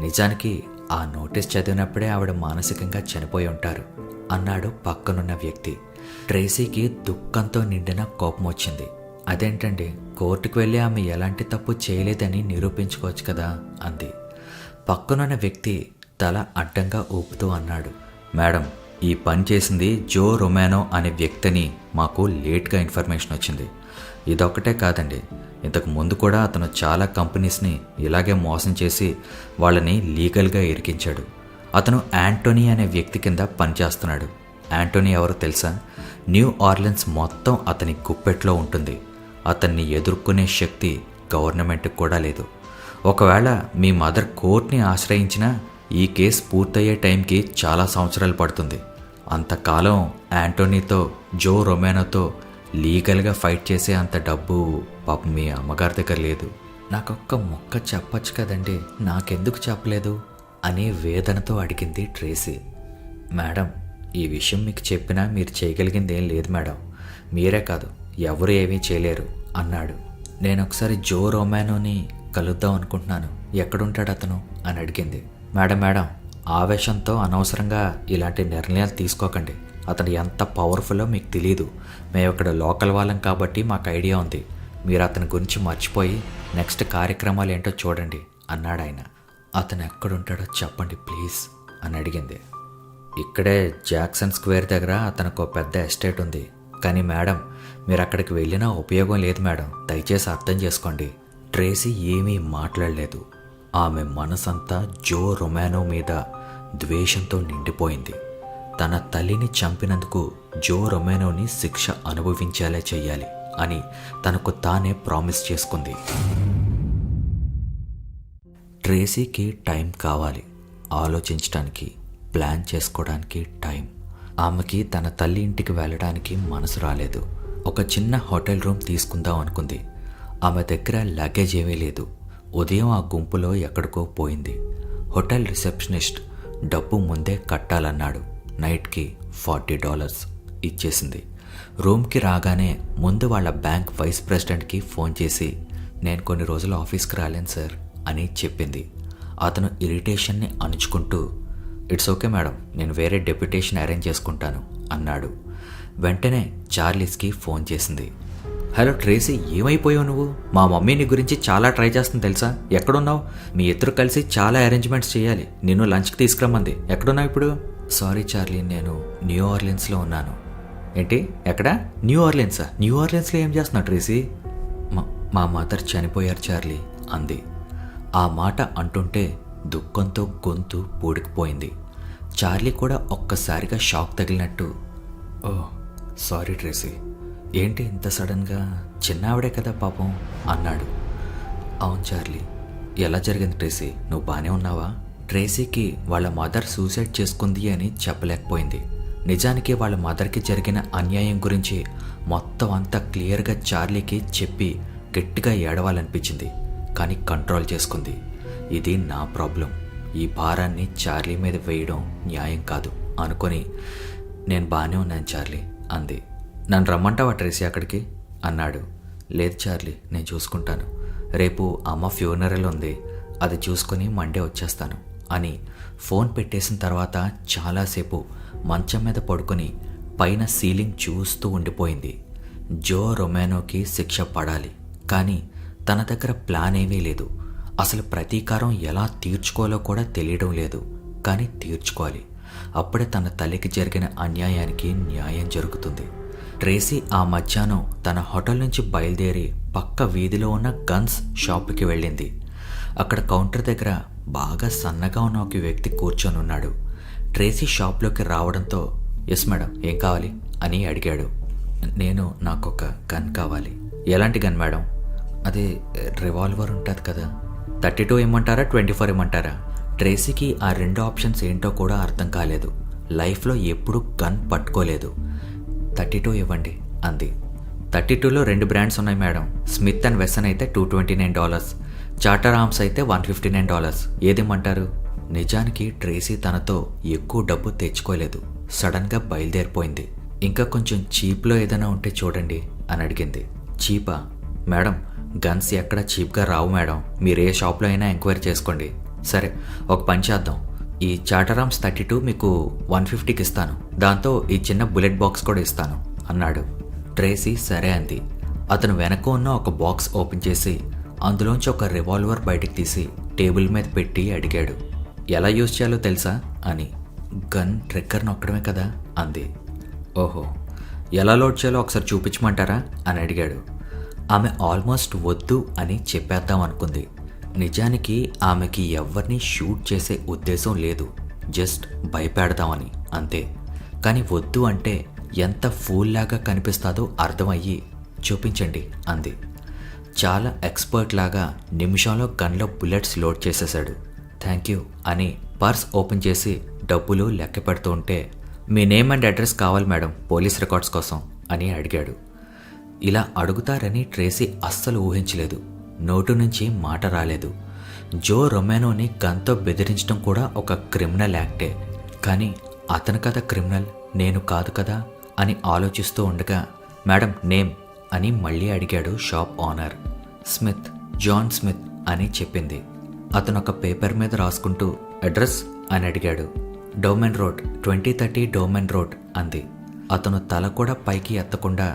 నిజానికి ఆ నోటీస్ చదివినప్పుడే ఆవిడ మానసికంగా చనిపోయి ఉంటారు అన్నాడు పక్కనున్న వ్యక్తి. ట్రేసీకి దుఃఖంతో నిండిన కోపం వచ్చింది. అదేంటండి, కోర్టుకు వెళ్ళి ఆమె ఎలాంటి తప్పు చేయలేదని నిరూపించుకోవచ్చు కదా అంది. పక్కనున్న వ్యక్తి తల అడ్డంగా ఊపుతూ అన్నాడు, మేడం, ఈ పని చేసింది జో రొమానో అనే వ్యక్తిని మాకు లేట్గా ఇన్ఫర్మేషన్ వచ్చింది. ఇదొక్కటే కాదండి, ఇంతకు ముందు కూడా అతను చాలా కంపెనీస్ని ఇలాగే మోసం చేసి వాళ్ళని లీగల్గా ఇరికించాడు. అతను యాంటోనీ అనే వ్యక్తి కింద పనిచేస్తున్నాడు. యాంటోనీ ఎవరో తెలుసా? న్యూ ఆర్లిన్స్ మొత్తం అతని గుప్పెట్లో ఉంటుంది. అతన్ని ఎదుర్కొనే శక్తి గవర్నమెంట్కి కూడా లేదు. ఒకవేళ మీ మదర్ కోర్టుని ఆశ్రయించినా ఈ కేసు పూర్తయ్యే టైంకి చాలా సంవత్సరాలు పడుతుంది. అంతకాలం యాంటోనీతో, జో రొమానోతో లీగల్గా ఫైట్ చేసే అంత డబ్బు పాపం మీ అమ్మగారి దగ్గర లేదు. నాకొక్క మొక్క చెప్పచ్చు కదండి, నాకెందుకు చెప్పలేదు అని వేదనతో అడిగింది ట్రేసీ. మేడం, ఈ విషయం మీకు చెప్పినా మీరు చేయగలిగింది ఏం లేదు మేడం. మీరే కాదు, ఎవరు ఏమీ చేయలేరు అన్నాడు. నేను ఒకసారి జో రొమానోని కలుద్దాం అనుకుంటున్నాను, ఎక్కడుంటాడు అతను అని అడిగింది. మేడం, ఆవేశంతో అనవసరంగా ఇలాంటి నిర్ణయాలు తీసుకోకండి. అతను ఎంత పవర్ఫుల్లో మీకు తెలియదు. మేము ఇక్కడ లోకల్ వాళ్ళం కాబట్టి మాకు ఐడియా ఉంది. మీరు అతని గురించి మర్చిపోయి నెక్స్ట్ కార్యక్రమాలు ఏంటో చూడండి అన్నాడు ఆయన. అతను ఎక్కడుంటాడో చెప్పండి ప్లీజ్ అని అడిగింది. ఇక్కడే జాక్సన్ స్క్వేర్ దగ్గర అతనికి ఒక పెద్ద ఎస్టేట్ ఉంది. కానీ మేడం, మీరు అక్కడికి వెళ్ళినా ఉపయోగం లేదు మేడం, దయచేసి అర్థం చేసుకోండి. ట్రేసీ ఏమీ మాట్లాడలేదు. ఆమె మనసంతా జో రొమానో మీద ద్వేషంతో నిండిపోయింది. తన తల్లిని చంపినందుకు జో రొమానోని శిక్ష అనుభవించేలా చెయ్యాలి అని తనకు తానే ప్రామిస్ చేసుకుంది. ట్రేసీకి టైం కావాలి, ఆలోచించడానికి, ప్లాన్ చేసుకోవడానికి టైం. ఆమెకి తన తల్లి ఇంటికి వెళ్ళడానికి మనసు రాలేదు. ఒక చిన్న హోటల్ రూమ్ తీసుకుందాం అనుకుంది. ఆమె దగ్గర లగేజ్ ఏమీ లేదు. ఉదయం ఆ గుంపులో ఎక్కడికో పోయింది. హోటల్ రిసెప్షనిస్ట్ డబ్బు ముందే కట్టాలన్నాడు. నైట్కి $40 ఇచ్చేసింది. రూమ్కి రాగానే ముందు వాళ్ళ బ్యాంక్ వైస్ ప్రెసిడెంట్కి ఫోన్ చేసి, నేను కొన్ని రోజులు ఆఫీస్కి రాలేను సార్ అని చెప్పింది. అతను ఇరిటేషన్ని అణుచుకుంటూ, ఇట్స్ ఓకే మేడం, నేను వేరే డెప్యుటేషన్ అరేంజ్ చేసుకుంటాను అన్నాడు. వెంటనే చార్లీస్కి ఫోన్ చేసింది. హలో ట్రేసీ, ఏమైపోయావు నువ్వు? మా మమ్మీ నీ గురించి చాలా ట్రై చేస్తుంది తెలుసా? ఎక్కడున్నావు? మీ ఇద్దరు కలిసి చాలా అరేంజ్మెంట్స్ చేయాలి. నిన్ను లంచ్కి తీసుకురమ్మంది. ఎక్కడున్నావు ఇప్పుడు? సారీ చార్లీ, నేను న్యూ ఆర్లిన్స్లో ఉన్నాను. ఏంటి? ఎక్కడ? న్యూ ఆర్లిన్సా? న్యూ ఆర్లిన్స్లో ఏం చేస్తున్నావు ట్రేసీ? మా మదర్ చనిపోయారు చార్లీ అంది. ఆ మాట అంటుంటే దుఃఖంతో గొంతు పూడికిపోయింది. చార్లీ కూడా ఒక్కసారిగా షాక్ తగిలినట్టు, ఓ సారీ ట్రేసీ, ఏంటి ఇంత సడన్గా? చిన్నావిడే కదా పాపం అన్నాడు. అవును చార్లీ, ఎలా జరిగింది ట్రేసీ? నువ్వు బాగానే ఉన్నావా? ట్రేసీకి వాళ్ళ మదర్ సూసైడ్ చేసుకుంది అని చెప్పలేకపోయింది. నిజానికి వాళ్ళ మదర్కి జరిగిన అన్యాయం గురించి మొత్తం అంతా క్లియర్గా చార్లీకి చెప్పి గట్టిగా ఏడవాలనిపించింది. కానీ కంట్రోల్ చేసుకుంది. ఇది నా ప్రాబ్లం, ఈ భారాన్ని చార్లీ మీద వేయడం న్యాయం కాదు అనుకొని, నేను బాగానే ఉన్నాను చార్లీ అంది. నన్ను రమ్మంటావా ట్రేసీ అక్కడికి అన్నాడు. లేదు చార్లీ, నేను చూసుకుంటాను. రేపు అమ్మ ఫ్యూనరల్ ఉంది, అది చూసుకొని మండే వచ్చేస్తాను అని ఫోన్ పెట్టేసిన తర్వాత చాలాసేపు మంచం మీద పడుకొని పైన సీలింగ్ చూస్తూ ఉండిపోయింది. జో రొమానోకి శిక్ష పడాలి, కానీ తన దగ్గర ప్లాన్ ఏమీ లేదు. అసలు ప్రతీకారం ఎలా తీర్చుకోవాలో కూడా తెలియడం లేదు. కానీ తీర్చుకోవాలి, అప్పుడే తన తల్లికి జరిగిన అన్యాయానికి న్యాయం జరుగుతుంది. ట్రేసీ ఆ మధ్యాహ్నం తన హోటల్ నుంచి బయలుదేరి పక్క వీధిలో ఉన్న గన్స్ షాప్కి వెళ్ళింది. అక్కడ కౌంటర్ దగ్గర బాగా సన్నగా ఉన్న ఒక వ్యక్తి కూర్చొని ఉన్నాడు. ట్రేసీ షాప్లోకి రావడంతో, ఎస్ మేడం, ఏం కావాలి అని అడిగాడు. నాకొక గన్ కావాలి. ఎలాంటి గన్ మేడం? అదే రివాల్వర్ ఉంటుంది కదా. 32 ఇమ్మంటారా 24 ఇమ్మంటారా? ట్రేసీకి ఆ రెండు ఆప్షన్స్ ఏంటో కూడా అర్థం కాలేదు. లైఫ్లో ఎప్పుడూ గన్ పట్టుకోలేదు. 32 ఇవ్వండి అంది. 32లో 2 బ్రాండ్స్ ఉన్నాయి మేడం. స్మిత్ అండ్ వెస్సన్ అయితే $229, చార్టర్ ఆర్మ్స్ అయితే $159. ఏదిమ్మంటారు? నిజానికి ట్రేసీ తనతో ఎక్కువ డబ్బు తెచ్చుకోలేదు. సడన్గా బయలుదేరిపోయింది. ఇంకా కొంచెం చీప్లో ఏదైనా ఉంటే చూడండి అని అడిగింది. చీపా? మేడం, గన్స్ ఎక్కడ చీప్గా రావు మేడం. మీరు ఏ షాప్లో అయినా ఎంక్వైరీ చేసుకోండి. సరే, ఒక పని చేద్దాం. ఈ చార్టర్ ఆర్మ్స్ 32 మీకు 150కి ఇస్తాను. దాంతో ఈ చిన్న బుల్లెట్ బాక్స్ కూడా ఇస్తాను అన్నాడు. ట్రేసీ సరే అంది. అతను వెనక ఉన్న ఒక బాక్స్ ఓపెన్ చేసి అందులోంచి ఒక రివాల్వర్ బయటికి తీసి టేబుల్ మీద పెట్టి అడిగాడు. ఎలా యూజ్ చేయాలో తెలుసా అని. గన్ ట్రిగ్గర్ నొక్కడమే కదా అంది. ఓహో, ఎలా లోడ్ చేయాలో ఒకసారి చూపించమంటారా అని అడిగాడు. ఆమె ఆల్మోస్ట్ వద్దు అని చెప్పేద్దాం అనుకుంది. నిజానికి ఆమెకి ఎవరిని షూట్ చేసే ఉద్దేశం లేదు, జస్ట్ భయపెడదామని అంతే. కానీ వద్దు అంటే ఎంత ఫూల్లాగా కనిపిస్తాదో అర్థమయ్యి, చూపించండి అంది. చాలా ఎక్స్పర్ట్ లాగా నిమిషంలో గన్లో బుల్లెట్స్ లోడ్ చేసేశాడు. థ్యాంక్ యూ అని పర్స్ ఓపెన్ చేసి డబ్బులు లెక్క పెడుతూ ఉంటే, మీ నేమ్ అండ్ అడ్రస్ కావాలి మేడం, పోలీస్ రికార్డ్స్ కోసం అని అడిగాడు. ఇలా అడుగుతారని ట్రేసీ అస్సలు ఊహించలేదు. నోటు నుంచి మాట రాలేదు. జో రొమానోని గన్తో బెదిరించడం కూడా ఒక క్రిమినల్ యాక్టే. కానీ అతను కదా క్రిమినల్, నేను కాదు కదా అని ఆలోచిస్తూ ఉండగా, మేడం నేమ్ అని మళ్ళీ అడిగాడు shop owner. Smith, John Smith అని చెప్పింది. అతను ఒక పేపర్ మీద రాసుకుంటూ, అడ్రస్ అని అడిగాడు. డోమెన్ రోడ్, 2030 డోమెన్ రోడ్ అంది. అతను తల కూడా పైకి ఎత్తకుండా,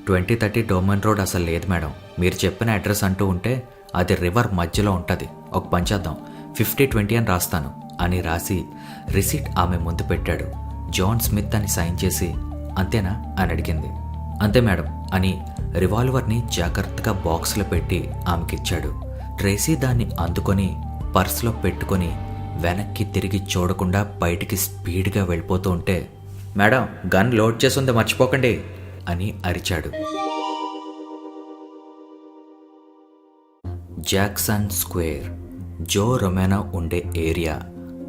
2030 డోమెన్ రోడ్ అసలు లేదు మేడం, మీరు చెప్పిన అడ్రస్ అంటూ ఉంటే అది రివర్ మధ్యలో ఉంటుంది. ఒక పని చేద్దాం, 50-20 అని రాస్తాను అని రాసి రిసీట్ ఆమె ముందు పెట్టాడు. జాన్ స్మిత్ అని సైన్ చేసి, అంతేనా అని అడిగింది. అంతే మేడం అని రివాల్వర్ని జాగ్రత్తగా బాక్స్లో పెట్టి ఆమెకిచ్చాడు. ట్రేసీ దాన్ని అందుకొని పర్సులో పెట్టుకొని వెనక్కి తిరిగి చూడకుండా బయటికి స్పీడ్గా వెళ్ళిపోతూ ఉంటే, మేడం గన్ లోడ్ చేసి ఉంది మర్చిపోకండి అని అరిచాడు. జాక్సన్ స్క్వేర్, జో రొమానో ఉండే ఏరియా.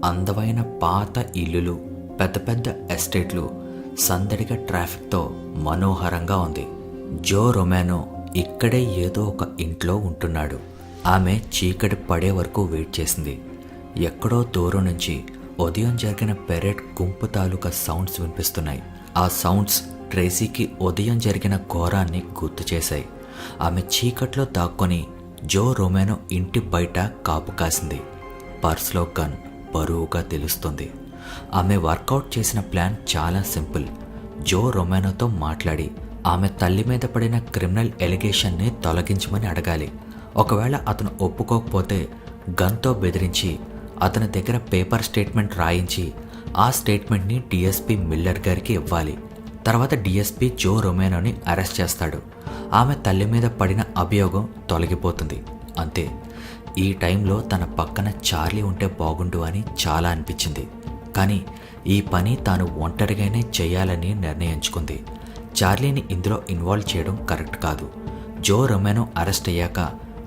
అందమైన పాత ఇల్లులు, పెద్ద పెద్ద ఎస్టేట్లు, సందడిగా ట్రాఫిక్తో మనోహరంగా ఉంది. జో రొమానో ఇక్కడే ఏదో ఒక ఇంట్లో ఉంటున్నాడు. ఆమె చీకటి పడే వరకు వెయిట్ చేసింది. ఎక్కడో దూరం నుంచి ఉదయం జరిగిన పెరేడ్ గుంపు తాలూకా సౌండ్స్ వినిపిస్తున్నాయి. ఆ సౌండ్స్ ట్రేసీకి ఉదయం జరిగిన ఘోరాన్ని గుర్తు చేశాయి. ఆమె చీకట్లో దాక్కొని జో రొమానో ఇంటి బయట కాపు కాసింది. పర్స్లో గన్ బరువుగా తెలుస్తుంది. ఆమె వర్కౌట్ చేసిన ప్లాన్ చాలా సింపుల్. జో రొమానోతో మాట్లాడి ఆమె తల్లి మీద పడిన క్రిమినల్ ఎలిగేషన్ని తొలగించమని అడగాలి. ఒకవేళ అతను ఒప్పుకోకపోతే గన్తో బెదిరించి అతని దగ్గర పేపర్ స్టేట్మెంట్ రాయించి ఆ స్టేట్మెంట్ని డిఎస్పీ మిల్లర్ గారికి ఇవ్వాలి. తర్వాత డిఎస్పీ జో రొమానోని అరెస్ట్ చేస్తాడు. ఆమె తల్లి మీద పడిన అభియోగం తొలగిపోతుంది. అంతే. ఈ టైంలో తన పక్కన చార్లీ ఉంటే బాగుండు అని చాలా అనిపించింది. కానీ ఈ పని తాను ఒంటరిగానే చేయాలని నిర్ణయించుకుంది. చార్లీని ఇందులో ఇన్వాల్వ్ చేయడం కరెక్ట్ కాదు. జో రొమానో అరెస్ట్ అయ్యాక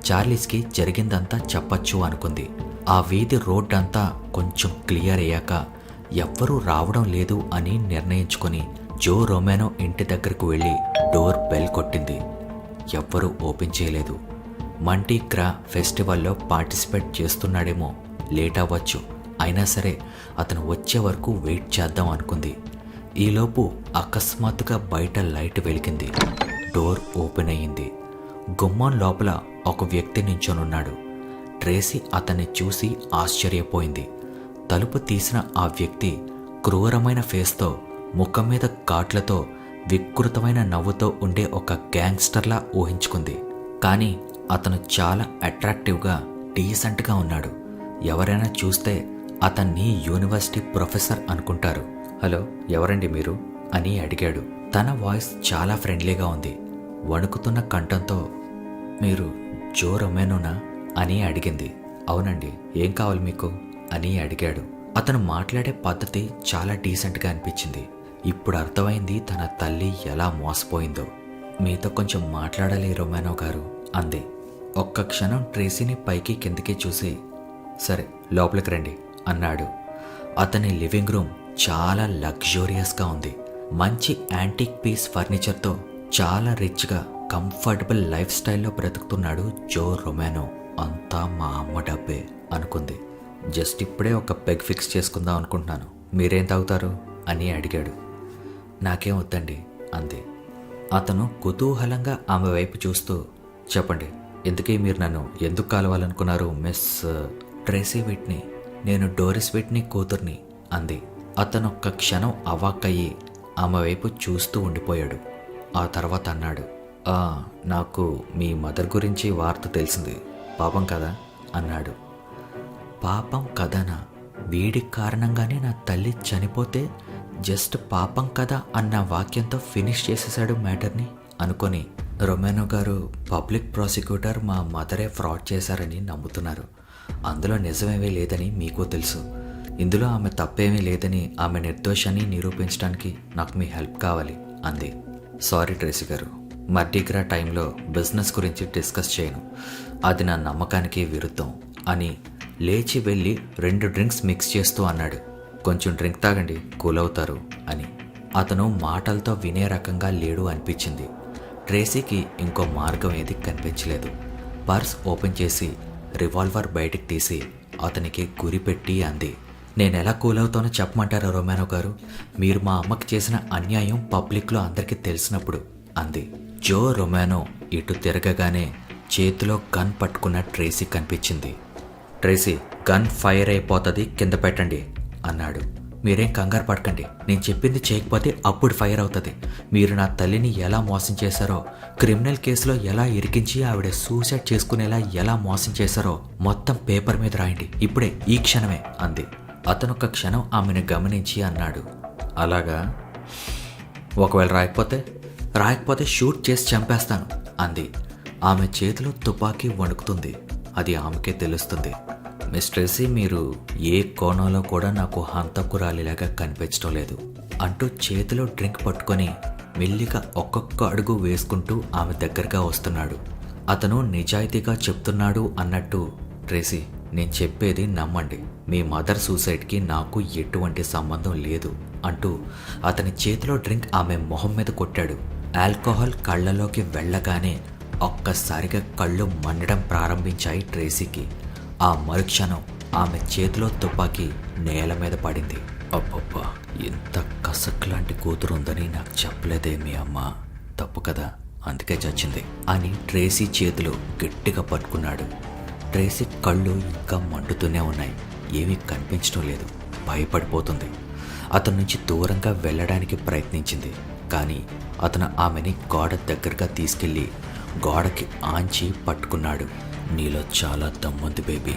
చార్లీస్కి జరిగిందంతా చెప్పచ్చు అనుకుంది. ఆ వీధి రోడ్ అంతా కొంచెం క్లియర్ అయ్యాక ఎవ్వరూ రావడం లేదు అని నిర్ణయించుకొని జో రొమానో ఇంటి దగ్గరకు వెళ్ళి డోర్ బెల్ కొట్టింది. ఎవ్వరూ ఓపెన్ చేయలేదు. మంటీ గ్రా ఫెస్టివల్లో పార్టిసిపేట్ చేస్తున్నాడేమో, లేట్ అవ్వచ్చు. అయినా సరే అతను వచ్చే వరకు వెయిట్ చేద్దాం అనుకుంది. ఈలోపు అకస్మాత్తుగా బయట లైట్ వెలిగింది. డోర్ ఓపెన్ అయ్యింది. గుమ్మం లోపల ఒక వ్యక్తి నించొనున్నాడు. ట్రేసీ అతన్ని చూసి ఆశ్చర్యపోయింది. తలుపు తీసిన ఆ వ్యక్తి క్రూరమైన ఫేస్తో, ముఖం మీద ఘాట్లతో, వికృతమైన నవ్వుతో ఉండే ఒక గ్యాంగ్స్టర్లా ఊహించుకుంది. కానీ అతను చాలా అట్రాక్టివ్గా, డీసెంట్గా ఉన్నాడు. ఎవరైనా చూస్తే అతన్ని యూనివర్సిటీ ప్రొఫెసర్ అనుకుంటారు. హలో, ఎవరండి మీరు అని అడిగాడు. తన వాయిస్ చాలా ఫ్రెండ్లీగా ఉంది. వణుకుతున్న కంఠంతో, మీరు జో రొమానోనా అని అడిగింది. అవునండి, ఏం కావాలి మీకు అని అడిగాడు. అతను మాట్లాడే పద్ధతి చాలా డీసెంట్గా అనిపించింది. ఇప్పుడు అర్థమైంది తన తల్లి ఎలా మోసపోయిందో. మీతో కొంచెం మాట్లాడాలి రొమానో గారు అంది. ఒక్క క్షణం ట్రేసీని పైకి కిందకి చూసి, సరే లోపలికి రండి అన్నాడు. అతని లివింగ్ రూమ్ చాలా లగ్జూరియస్గా ఉంది. మంచి యాంటిక్ పీస్ ఫర్నిచర్తో చాలా రిచ్గా, కంఫర్టబుల్ లైఫ్ స్టైల్లో బ్రతుకుతున్నాడు జో రొమానో. అంతా మా అమ్మ డబ్బే అనుకుంది. జస్ట్ ఇప్పుడే ఒక పెగ్ ఫిక్స్ చేసుకుందాం అనుకుంటున్నాను, మీరేం తాగుతారు అని అడిగాడు. నాకేం వద్దండి అంది. అతను కుతూహలంగా ఆమె వైపు చూస్తూ, చెప్పండి, ఇంతకీ మీరు నన్ను ఎందుకు కలవాలనుకున్నారు మిస్ ట్రేసీ విట్నీ? నేను డోరిస్ విట్నీ కూతుర్ని అంది. అతను ఒక్క క్షణం అవాక్కయ్యి ఆమె వైపు చూస్తూ ఉండిపోయాడు. ఆ తర్వాత అన్నాడు, నాకు మీ మదర్ గురించి వార్త తెలిసింది, పాపం కదా అన్నాడు. పాపం కథనా? వీడి కారణంగానే నా తల్లి చనిపోతే జస్ట్ పాపం కదా అన్న వాక్యంతో ఫినిష్ చేసేశాడు మ్యాటర్ని అనుకొని, రొమానో గారు, పబ్లిక్ ప్రాసిక్యూటర్ మా మదరే ఫ్రాడ్ చేశారని నమ్ముతున్నారు. అందులో నిజమేమీ లేదని మీకు తెలుసు. ఇందులో ఆమె తప్పేమీ లేదని, ఆమె నిర్దోషాన్ని నిరూపించడానికి నాకు మీ హెల్ప్ కావాలి అంది. సారీ ట్రేసీ గారు, మర్డీగ్రా టైంలో బిజినెస్ గురించి డిస్కస్ చేయను, అది నా నమ్మకానికి విరుద్ధం అని లేచి వెళ్ళి 2 డ్రింక్స్ మిక్స్ చేస్తూ అన్నాడు. కొంచెం డ్రింక్ తాగండి, కూల్ అవుతారు అని. అతను మాటలతో వినే రకంగా లేడు అనిపించింది. ట్రేసీకి ఇంకో మార్గం ఏది కనిపించలేదు. పర్స్ ఓపెన్ చేసి రివాల్వర్ బయటికి తీసి అతనికి గురి పెట్టి అంది, నేనెలా కూల్ అవుతానో చెప్పమంటారా రొమానో గారు? మీరు మా అమ్మకి చేసిన అన్యాయం పబ్లిక్లో అందరికీ తెలిసినప్పుడు అంది. జో రొమానో ఇటు తిరగగానే చేతిలో గన్ పట్టుకున్న ట్రేసీ కనిపించింది. ట్రేసీ, గన్ ఫైర్ అయిపోతుంది, కింద పెట్టండి అన్నాడు. మీరేం కంగారు పడకండి. నేను చెప్పింది చేయకపోతే అప్పుడు ఫైర్ అవుతుంది. మీరు నా తల్లిని ఎలా మోసం చేశారో, క్రిమినల్ కేసులో ఎలా ఇరికించి ఆవిడ సూసైడ్ చేసుకునేలా ఎలా మోసం చేశారో మొత్తం పేపర్ మీద రాయండి, ఇప్పుడే, ఈ క్షణమే అంది. అతను ఒక క్షణం ఆమెను గమనించి అన్నాడు, అలాగా? ఒకవేళ రాయకపోతే షూట్ చేసి చంపేస్తాను అంది. ఆమె చేతిలో తుపాకీ వణుకుతుంది. అది ఆమెకే తెలుస్తుంది. మిస్ ట్రేసీ, మీరు ఏ కోణంలో కూడా నాకు హంతకురాలిలాగా కనిపించడం లేదు అంటూ చేతిలో డ్రింక్ పట్టుకొని మెల్లిగా ఒక్కొక్క అడుగు వేసుకుంటూ ఆమె దగ్గరగా వస్తున్నాడు. అతను నిజాయితీగా చెప్తున్నాడు అన్నట్టు, ట్రేసీ, నేను చెప్పేది నమ్మండి. మీ మదర్ సూసైడ్కి నాకు ఎటువంటి సంబంధం లేదు అంటూ అతని చేతిలో డ్రింక్ ఆమె మొహం మీద కొట్టాడు. ఆల్కహాల్ కళ్ళలోకి వెళ్ళగానే ఒక్కసారిగా కళ్ళు మండడం ప్రారంభించాయి ట్రేసీకి. ఆ మరుక్షణం ఆమె చేతిలో తుపాకీ నేల మీద పడింది. అబ్బబ్బా, ఇంత కసక్ లాంటి కూతురు ఉందని నాకు చెప్పలేదే మీ అమ్మ. తప్పు కదా, అందుకే చచ్చింది అని ట్రేసీ చేతులు గట్టిగా పట్టుకున్నాడు. ట్రేసీ కళ్ళు ఇంకా మండుతూనే ఉన్నాయి. ఏమీ కనిపించడం లేదు. భయపడిపోతుంది. అతని నుంచి దూరంగా వెళ్ళడానికి ప్రయత్నించింది. కానీ అతను ఆమెని గోడ దగ్గరగా తీసుకెళ్ళి గోడకి ఆంచి పట్టుకున్నాడు. నీలో చాలా దమ్ముంది బేబీ,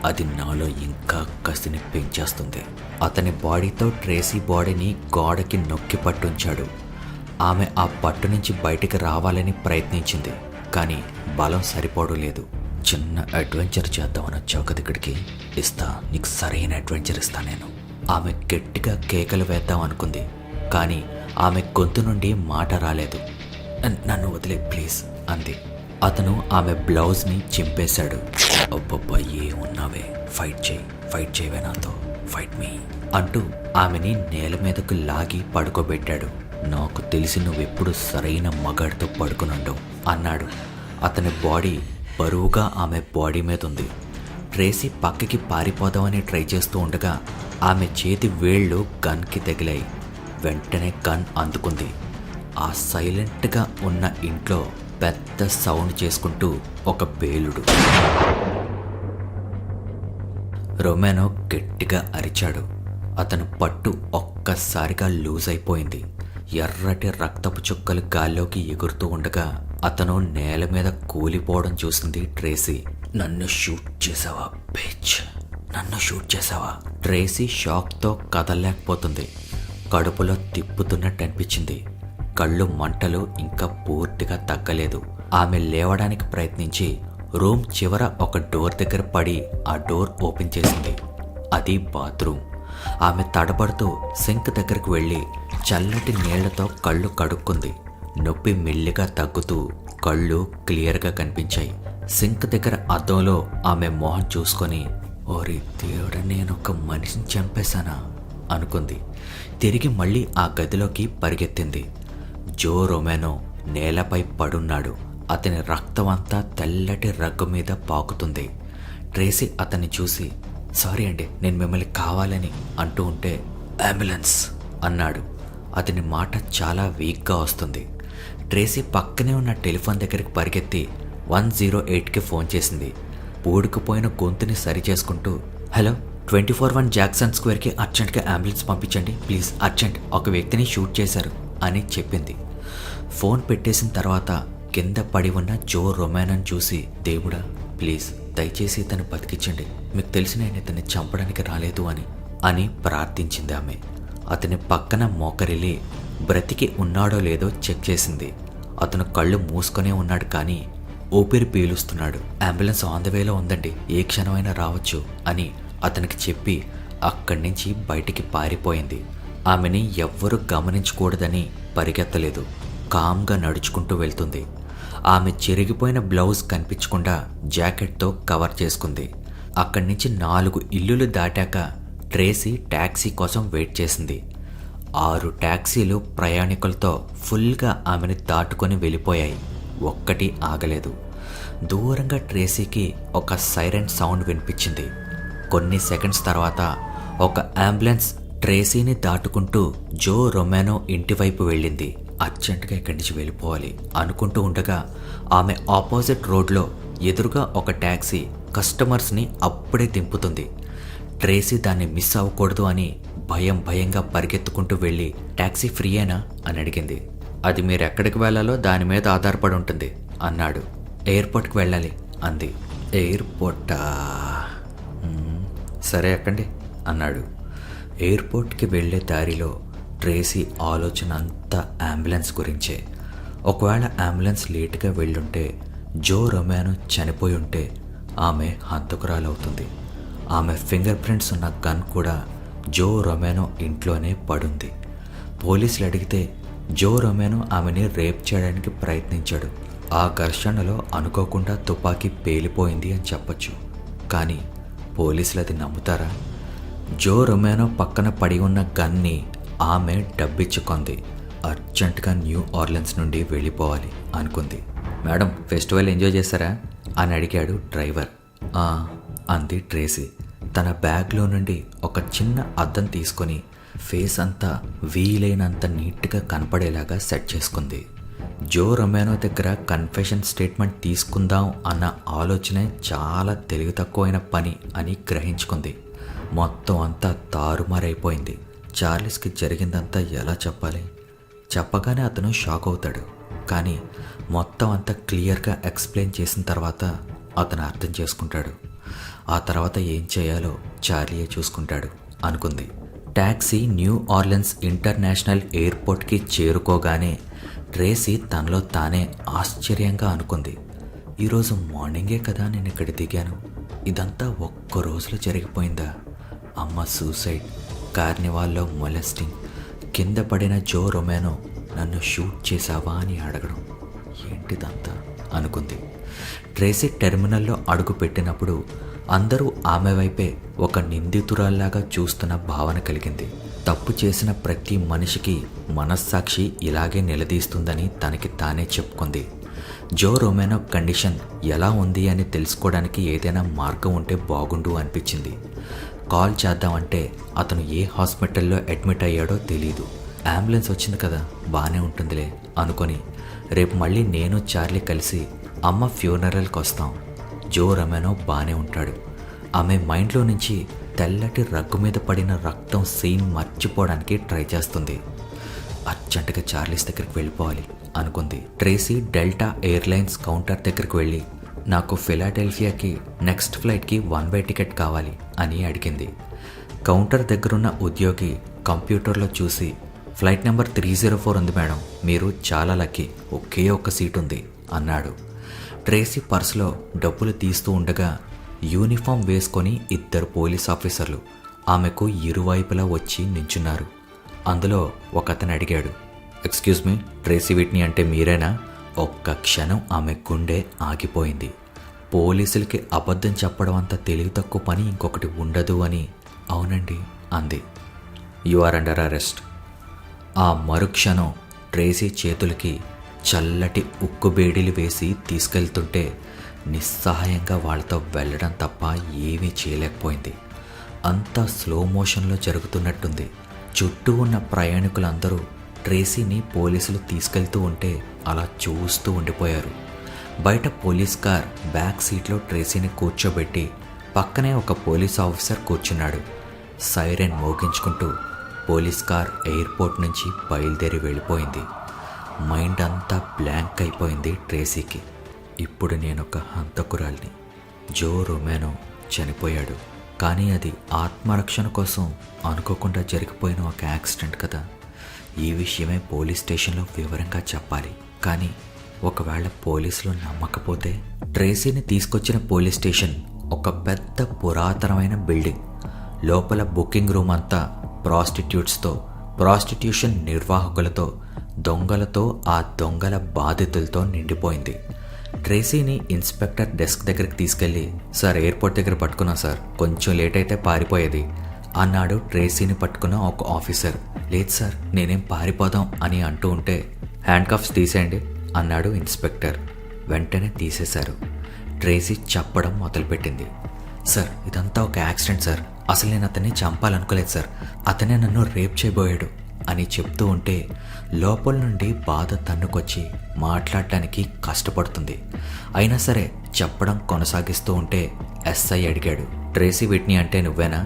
అది నాలో ఇంకా కసిని పెంచేస్తుంది. అతని బాడీతో ట్రేసీ బాడీని గోడకి నొక్కి పట్టుంచాడు. ఆమె ఆ పట్టు నుంచి బయటికి రావాలని ప్రయత్నించింది. కానీ బలం సరిపోవడం లేదు. చిన్న అడ్వెంచర్ చేద్దామని వచ్చావు కదా ఇక్కడికి, ఇస్తా, నీకు సరైన అడ్వెంచర్ ఇస్తా నేను. ఆమె గట్టిగా కేకలు వేద్దాం అనుకుంది. కానీ ఆమె గొంతు నుండి మాట రాలేదు. నన్ను వదిలే ప్లీజ్ అంది. అతను ఆమె బ్లౌజ్ని చింపేశాడు. అబ్బబ్బా, ఏమున్నావే, ఫైట్ చేయవే నాతో, ఫైట్ మీ అంటూ ఆమెని నేల మీదకు లాగి పడుకోబెట్టాడు. నాకు తెలిసి నువ్వెప్పుడు సరైన మగాడితో పడుకునుండవు అన్నాడు. అతని బాడీ బరువుగా ఆమె బాడీ మీద ఉంది. ట్రేసీ పక్కకి పారిపోదామని ట్రై చేస్తూ ఉండగా ఆమె చేతి వేళ్ళు గన్కి తగిలాయి. వెంటనే గన్ అందుకుంది. ఆ సైలెంట్గా ఉన్న ఇంట్లో పెద్ద సౌండ్ చేసుకుంటూ ఒక పేలుడు. రొమానో గట్టిగా అరిచాడు. అతను పట్టు ఒక్కసారిగా లూజ్ అయిపోయింది. ఎర్రటి రక్తపు చుక్కలు గాల్లోకి ఎగురుతూ ఉండగా అతను నేల మీద కూలిపోవడం చూసింది ట్రేసీ. నన్ను షూట్ చేసావా బిచ్, నన్ను షూట్ చేసావా? ట్రేసీ షాక్తో కదలలేకపోతుంది. కడుపులో తిప్పుతున్నట్టు అనిపించింది. కళ్ళు మంటలు ఇంకా పూర్తిగా తగ్గలేదు. ఆమె లేవడానికి ప్రయత్నించి రూమ్ చివర ఒక డోర్ దగ్గర పడి ఆ డోర్ ఓపెన్ చేసింది. అది బాత్రూమ్. ఆమె తడబడుతూ సింక్ దగ్గరకు వెళ్ళి చల్లటి నీళ్లతో కళ్ళు కడుక్కుంది. నొప్పి మెల్లిగా తగ్గుతూ కళ్ళు క్లియర్గా కనిపించాయి. సింక్ దగ్గర అద్దంలో ఆమె మొహం చూసుకొని, ఓరి దేవుడా, నేనొక మనిషిని చంపేశానా అనుకుంది. తిరిగి మళ్ళీ ఆ గదిలోకి పరిగెత్తింది. జో రొమానో నేలపై పడున్నాడు. అతని రక్తమంతా తెల్లటి రగ్గు మీద పాకుతుంది. ట్రేసీ అతన్ని చూసి, సారీ అండి, నేను మిమ్మల్ని కావాలని అంటూ ఉంటే, అంబులెన్స్ అన్నాడు. అతని మాట చాలా వీక్గా వస్తుంది. ట్రేసీ పక్కనే ఉన్న టెలిఫోన్ దగ్గరికి పరిగెత్తి 108కి ఫోన్ చేసింది. పూడుకుపోయిన గొంతుని సరిచేసుకుంటూ, హలో, 24-1 జాక్సన్ స్క్వేర్కి అర్జెంట్గా అంబులెన్స్ పంపించండి ప్లీజ్, అర్జెంట్, ఒక వ్యక్తిని షూట్ చేశారు అని చెప్పింది. ఫోన్ పెట్టేసిన తర్వాత కింద పడి ఉన్న జో రొమానోని చూసి, దేవుడా ప్లీజ్ దయచేసి ఇతను బతికించండి, మీకు తెలిసి నేను ఇతన్ని చంపడానికి రాలేదు అని ప్రార్థించింది ఆమె. అతని పక్కన మోకరిల్లి బ్రతికి ఉన్నాడో లేదో చెక్ చేసింది. అతను కళ్ళు మూసుకొనే ఉన్నాడు, కానీ ఊపిరి పీలుస్తున్నాడు. అంబులెన్స్ ఆన్ ద వేలో ఉందండి, ఏ క్షణమైనా రావచ్చు అని అతనికి చెప్పి అక్కడి నుంచి బయటికి పారిపోయింది. ఆమెని ఎవ్వరూ గమనించకూడదని పరిగెత్తలేదు. కామ్గా నడుచుకుంటూ వెళ్తుంది. ఆమె చిరిగిపోయిన బ్లౌజ్ కనిపించకుండా జాకెట్తో కవర్ చేసుకుంది. అక్కడి నుంచి 4 ఇల్లులు దాటాక ట్రేసీ ట్యాక్సీ కోసం వెయిట్ చేసింది. 6 ట్యాక్సీలు ప్రయాణికులతో ఫుల్గా ఆమెను దాటుకొని వెళ్ళిపోయాయి. ఒక్కటి ఆగలేదు. దూరంగా ట్రేసీకి ఒక సైరన్ సౌండ్ వినిపించింది. కొన్ని సెకండ్స్ తర్వాత ఒక అంబులెన్స్ ట్రేసీని దాటుకుంటూ జో రొమానో ఇంటి వైపు వెళ్ళింది. అర్జెంటుగా ఇక్కడి నుంచి వెళ్ళిపోవాలి అనుకుంటూ ఉండగా ఆమె ఆపోజిట్ రోడ్లో ఎదురుగా ఒక ట్యాక్సీ కస్టమర్స్ని అప్పుడే దింపుతుంది. ట్రేసీ దాన్ని మిస్ అవ్వకూడదు అని భయంగా పరిగెత్తుకుంటూ వెళ్ళి టాక్సీ ఫ్రీయేనా అని అడిగింది. అది మీరు ఎక్కడికి వెళ్ళాలో దాని మీద ఆధారపడి ఉంటుంది అన్నాడు. ఎయిర్పోర్ట్కి వెళ్ళాలి అంది. ఎయిర్పోర్టా? సరే ఎక్కండి అన్నాడు. ఎయిర్పోర్ట్కి వెళ్ళే దారిలో ట్రేసీ ఆలోచన అంతా అంబులెన్స్ గురించే. ఒకవేళ అంబులెన్స్ లేటుగా వెళ్ళుంటే జో రొమానో చనిపోయి ఉంటే ఆమె హంతకురాలవుతుంది. ఆమె ఫింగర్ ప్రింట్స్ ఉన్న గన్ కూడా జో రొమానో ఇంట్లోనే పడుంది. పోలీసులు అడిగితే జో రొమానో ఆమెని రేప్ చేయడానికి ప్రయత్నించాడు. ఆ ఘర్షణలో అనుకోకుండా తుపాకీ పేలిపోయింది అని చెప్పొచ్చు. కానీ పోలీసులు అది నమ్ముతారా? జో రొమానో పక్కన పడి ఉన్న గన్ని ఆమె డబ్బిచ్చుకుంది. అర్జెంటుగా న్యూ ఆర్లిన్స్ నుండి వెళ్ళిపోవాలి అనుకుంది. మేడం, ఫెస్టివల్ ఎంజాయ్ చేశారా అని అడిగాడు డ్రైవర్. అంది ట్రేసీ. తన బ్యాగ్లో నుండి ఒక చిన్న అద్దం తీసుకొని ఫేస్ అంతా వీలైనంత నీట్గా కనపడేలాగా సెట్ చేసుకుంది. జో రొమానో దగ్గర కన్ఫెషన్ స్టేట్మెంట్ తీసుకుందాం అన్న ఆలోచనే చాలా తెలివి తక్కువైన పని అని గ్రహించుకుంది. మొత్తం అంతా తారుమారైపోయింది. చార్లెస్కి జరిగిందంతా ఎలా చెప్పాలి? చెప్పగానే అతను షాక్ అవుతాడు. కానీ మొత్తం అంతా క్లియర్గా ఎక్స్ప్లెయిన్ చేసిన తర్వాత అతను అర్థం చేసుకుంటాడు. ఆ తర్వాత ఏం చేయాలో చార్లీయే చూసుకుంటాడు అనుకుంది. ట్యాక్సీ న్యూ ఆర్లిన్స్ ఇంటర్నేషనల్ ఎయిర్పోర్ట్కి చేరుకోగానే ట్రేసీ తనలో తానే ఆశ్చర్యంగా అనుకుంది. ఈరోజు మార్నింగే కదా నేను ఇక్కడ దిగాను. ఇదంతా ఒక్క రోజులో జరిగిపోయిందా? అమ్మ సూసైడ్, కార్నివాల్లో మొలెస్టింగ్, కింద పడిన జో రొమానో నన్ను షూట్ చేశావా అని అడగడం, ఏంటిదంతా అనుకుంది. ట్రేసీ టెర్మినల్లో అడుగు పెట్టినప్పుడు అందరూ ఆమె వైపే ఒక నిందితురాల్లాగా చూస్తున్న భావన కలిగింది. తప్పు చేసిన ప్రతి మనిషికి మనస్సాక్షి ఇలాగే నిలదీస్తుందని తనకి తానే చెప్పుకుంది. జో రొమానో కండిషన్ ఎలా ఉంది అని తెలుసుకోవడానికి ఏదైనా మార్గం ఉంటే బాగుండు అనిపించింది. కాల్ చేద్దామంటే అతను ఏ హాస్పిటల్లో అడ్మిట్ అయ్యాడో తెలీదు. అంబులెన్స్ వచ్చింది కదా, బాగానే ఉంటుందిలే అనుకొని రేపు మళ్ళీ నేను చార్లీ కలిసి అమ్మ ఫ్యూనరల్కి వస్తాం. జో రొమానో బాగానే ఉంటాడు. ఆమె మైండ్లో నుంచి తెల్లటి రగ్గు మీద పడిన రక్తం సీన్ మర్చిపోవడానికి ట్రై చేస్తుంది. అర్జెంటుగా చార్లీస్ దగ్గరికి వెళ్ళిపోవాలి అనుకుంది. ట్రేసీ డెల్టా ఎయిర్లైన్స్ కౌంటర్ దగ్గరికి వెళ్ళి నాకు ఫిలాడెల్ఫియాకి నెక్స్ట్ ఫ్లైట్కి 1 వే టికెట్ కావాలి అని అడిగింది. కౌంటర్ దగ్గరున్న ఉద్యోగి కంప్యూటర్లో చూసి ఫ్లైట్ నెంబర్ 304 ఉంది మేడం, మీరు చాలా లక్కీ, ఒకే ఒక్క సీట్ ఉంది అన్నాడు. ట్రేసీ పర్సులో డబ్బులు తీస్తూ ఉండగా యూనిఫామ్ వేసుకొని 2 పోలీస్ ఆఫీసర్లు ఆమెకు ఇరువైపులా వచ్చి నించున్నారు. అందులో ఒకతను అడిగాడు, ఎక్స్క్యూజ్ మీ, ట్రేసీ విట్నీ అంటే మీరేనా? ఒక్క క్షణం ఆమె గుండె ఆగిపోయింది. పోలీసులకి అబద్ధం చెప్పడం అంత తెలివి తక్కువ పని ఇంకొకటి ఉండదు అని. అవునండి అంది. You are under arrest. ఆ మరుక్షణం ట్రేసీ చేతులకి చల్లటి ఉక్కు బేడీలు వేసి తీసుకెళ్తుంటే నిస్సహాయంగా వాళ్ళతో వెళ్ళడం తప్ప ఏమీ చేయలేకపోయింది. అంతా స్లో మోషన్లో జరుగుతున్నట్టుంది. చుట్టూ ఉన్న ప్రయాణికులందరూ ట్రేసీని పోలీసులు తీసుకెళ్తూ ఉంటే అలా చూస్తూ ఉండిపోయారు. బయట పోలీస్ కార్ బ్యాక్ సీట్లో ట్రేసీని కూర్చోబెట్టి పక్కనే ఒక పోలీస్ ఆఫీసర్ కూర్చున్నాడు. సైరన్ మోగించుకుంటూ పోలీస్ కార్ ఎయిర్పోర్ట్ నుంచి బయలుదేరి వెళ్ళిపోయింది. మైండ్ అంతా బ్లాంక్ అయిపోయింది ట్రేసీకి. ఇప్పుడు నేనొక హంతకురాల్ని. జో రొమానో చనిపోయాడు, కానీ అది ఆత్మరక్షణ కోసం అనుకోకుండా జరిగిపోయిన ఒక యాక్సిడెంట్ కదా. ఈ విషయమే పోలీస్ స్టేషన్లో వివరంగా చెప్పాలి. కానీ ఒకవేళ పోలీసులు నమ్మకపోతే? ట్రేసీని తీసుకొచ్చిన పోలీస్ స్టేషన్ ఒక పెద్ద పురాతనమైన బిల్డింగ్. లోపల బుకింగ్ రూమ్ అంతా ప్రాస్టిట్యూట్స్తో, ప్రాస్టిట్యూషన్ నిర్వాహకులతో, దొంగలతో, ఆ దొంగల బాధితులతో నిండిపోయింది. ట్రేసీని ఇన్స్పెక్టర్ డెస్క్ దగ్గరికి తీసుకెళ్ళి, సార్ ఎయిర్పోర్ట్ దగ్గర పట్టుకున్నా సార్, కొంచెం లేట్ అయితే పారిపోయేది అన్నాడు ట్రేసీని పట్టుకున్న ఒక ఆఫీసర్. లేదు సార్, నేనేం పారిపోదాం అని అంటూ ఉంటే హ్యాండ్ కఫ్స్ తీసేయండి అన్నాడు ఇన్స్పెక్టర్. వెంటనే తీసేశారు. ట్రేసీ చెప్పడం మొదలుపెట్టింది. సార్, ఇదంతా ఒక యాక్సిడెంట్ సార్, అసలు నేను అతన్ని చంపాలనుకోలేదు సార్, అతనే నన్ను రేప్ చేయబోయాడు అని చెప్తూ ఉంటే లోపల నుండి బాధ తన్నుకొచ్చి మాట్లాడటానికి కష్టపడుతుంది. అయినా సరే చెప్పడం కొనసాగిస్తూ ఉంటే ఎస్ఐ అడిగాడు, ట్రేసీ విట్నీ అంటే నువ్వేనా?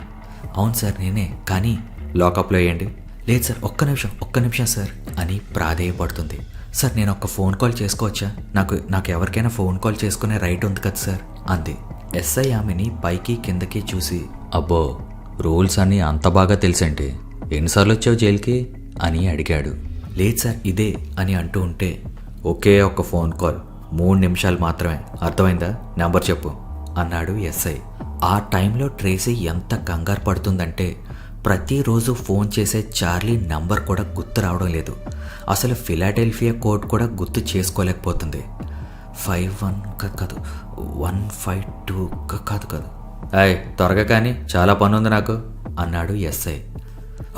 అవును సార్ నేనే, కానీ లాకప్లో వేయండి. లేదు సార్, ఒక్క నిమిషం సార్ అని ప్రాధేయపడుతుంది. సార్ నేను ఒక ఫోన్ కాల్ చేసుకోవచ్చా? నాకు ఎవరికైనా ఫోన్ కాల్ చేసుకునే రైట్ ఉంది కదా సార్ అంది. ఎస్ఐ ఆమెని పైకి కిందకి చూసి, అబ్బో రూల్స్ అన్నీ అంత బాగా తెలుసండి, ఎన్నిసార్లు వచ్చావు జైలుకి అని అడిగాడు. లేదు సార్ ఇదే అని అంటూ ఉంటే, ఒకే ఒక ఫోన్ కాల్ 3 నిమిషాలు మాత్రమే, అర్థమైందా? నెంబర్ చెప్పు అన్నాడు ఎస్ఐ. ఆ టైంలో ట్రేసీ ఎంత కంగారు పడుతుందంటే ప్రతిరోజు ఫోన్ చేసే చార్లీ నంబర్ కూడా గుర్తు రావడం లేదు. అసలు ఫిలాడెల్ఫియా కోడ్ కూడా గుర్తు చేసుకోలేకపోతుంది. 51 కాదు, 152 కాదు. అయ్ త్వరగా కానీ, చాలా పని ఉంది నాకు అన్నాడు ఎస్ఐ.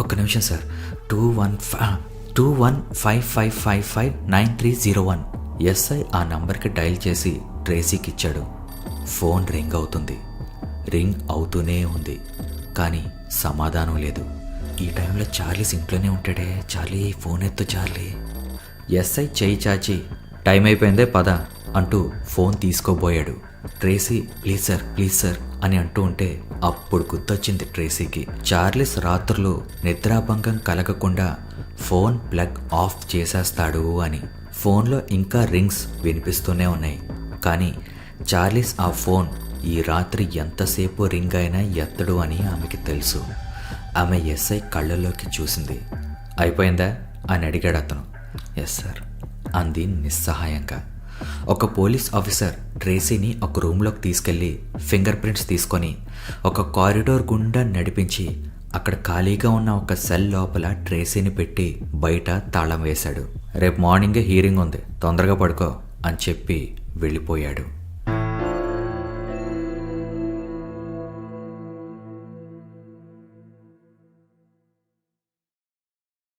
ఒక్క నిమిషం సార్, 2155559301. ఎస్ఐ ఆ నంబర్కి డయల్ చేసి ట్రేసీకి ఇచ్చాడు. ఫోన్ రింగ్ అవుతుంది. రింగ్ అవుతూనే ఉంది, కానీ సమాధానం లేదు. ఈ టైంలో చార్లీస్ ఇంట్లోనే ఉంటాడే. చార్లీ ఫోన్ ఎత్తు చార్లీ. ఎస్ఐ చేయి చాచి, టైం అయిపోయిందే పద అంటూ ఫోన్ తీసుకోబోయాడు. ట్రేసీ ప్లీజ్ సార్ అని అంటూ ఉంటే అప్పుడు గుర్తొచ్చింది ట్రేసీకి. చార్లీస్ రాత్రులు నిద్రాభంగం కలగకుండా ఫోన్ ప్లగ్ ఆఫ్ చేసేస్తాడు అని. ఫోన్లో ఇంకా రింగ్స్ వినిపిస్తూనే ఉన్నాయి, కానీ చార్లీస్ ఆ ఫోన్ ఈ రాత్రి ఎంతసేపు రింగ్ అయినా ఎత్తడు అని ఆమెకి తెలుసు. ఆమె ఎస్ఐ కళ్ళల్లోకి చూసింది. అయిపోయిందా అని అడిగాడు అతను. ఎస్ సార్ అంది నిస్సహాయంగా. ఒక పోలీస్ ఆఫీసర్ ట్రేసీని ఒక రూమ్లోకి తీసుకెళ్లి ఫింగర్ ప్రింట్స్ తీసుకొని ఒక కారిడోర్ గుండా నడిపించి అక్కడ ఖాళీగా ఉన్న ఒక సెల్ లోపల ట్రేసీని పెట్టి బయట తాళం వేశాడు. రేపు మార్నింగే హీరింగ్ ఉంది, తొందరగా పడుకో అని చెప్పి వెళ్ళిపోయాడు.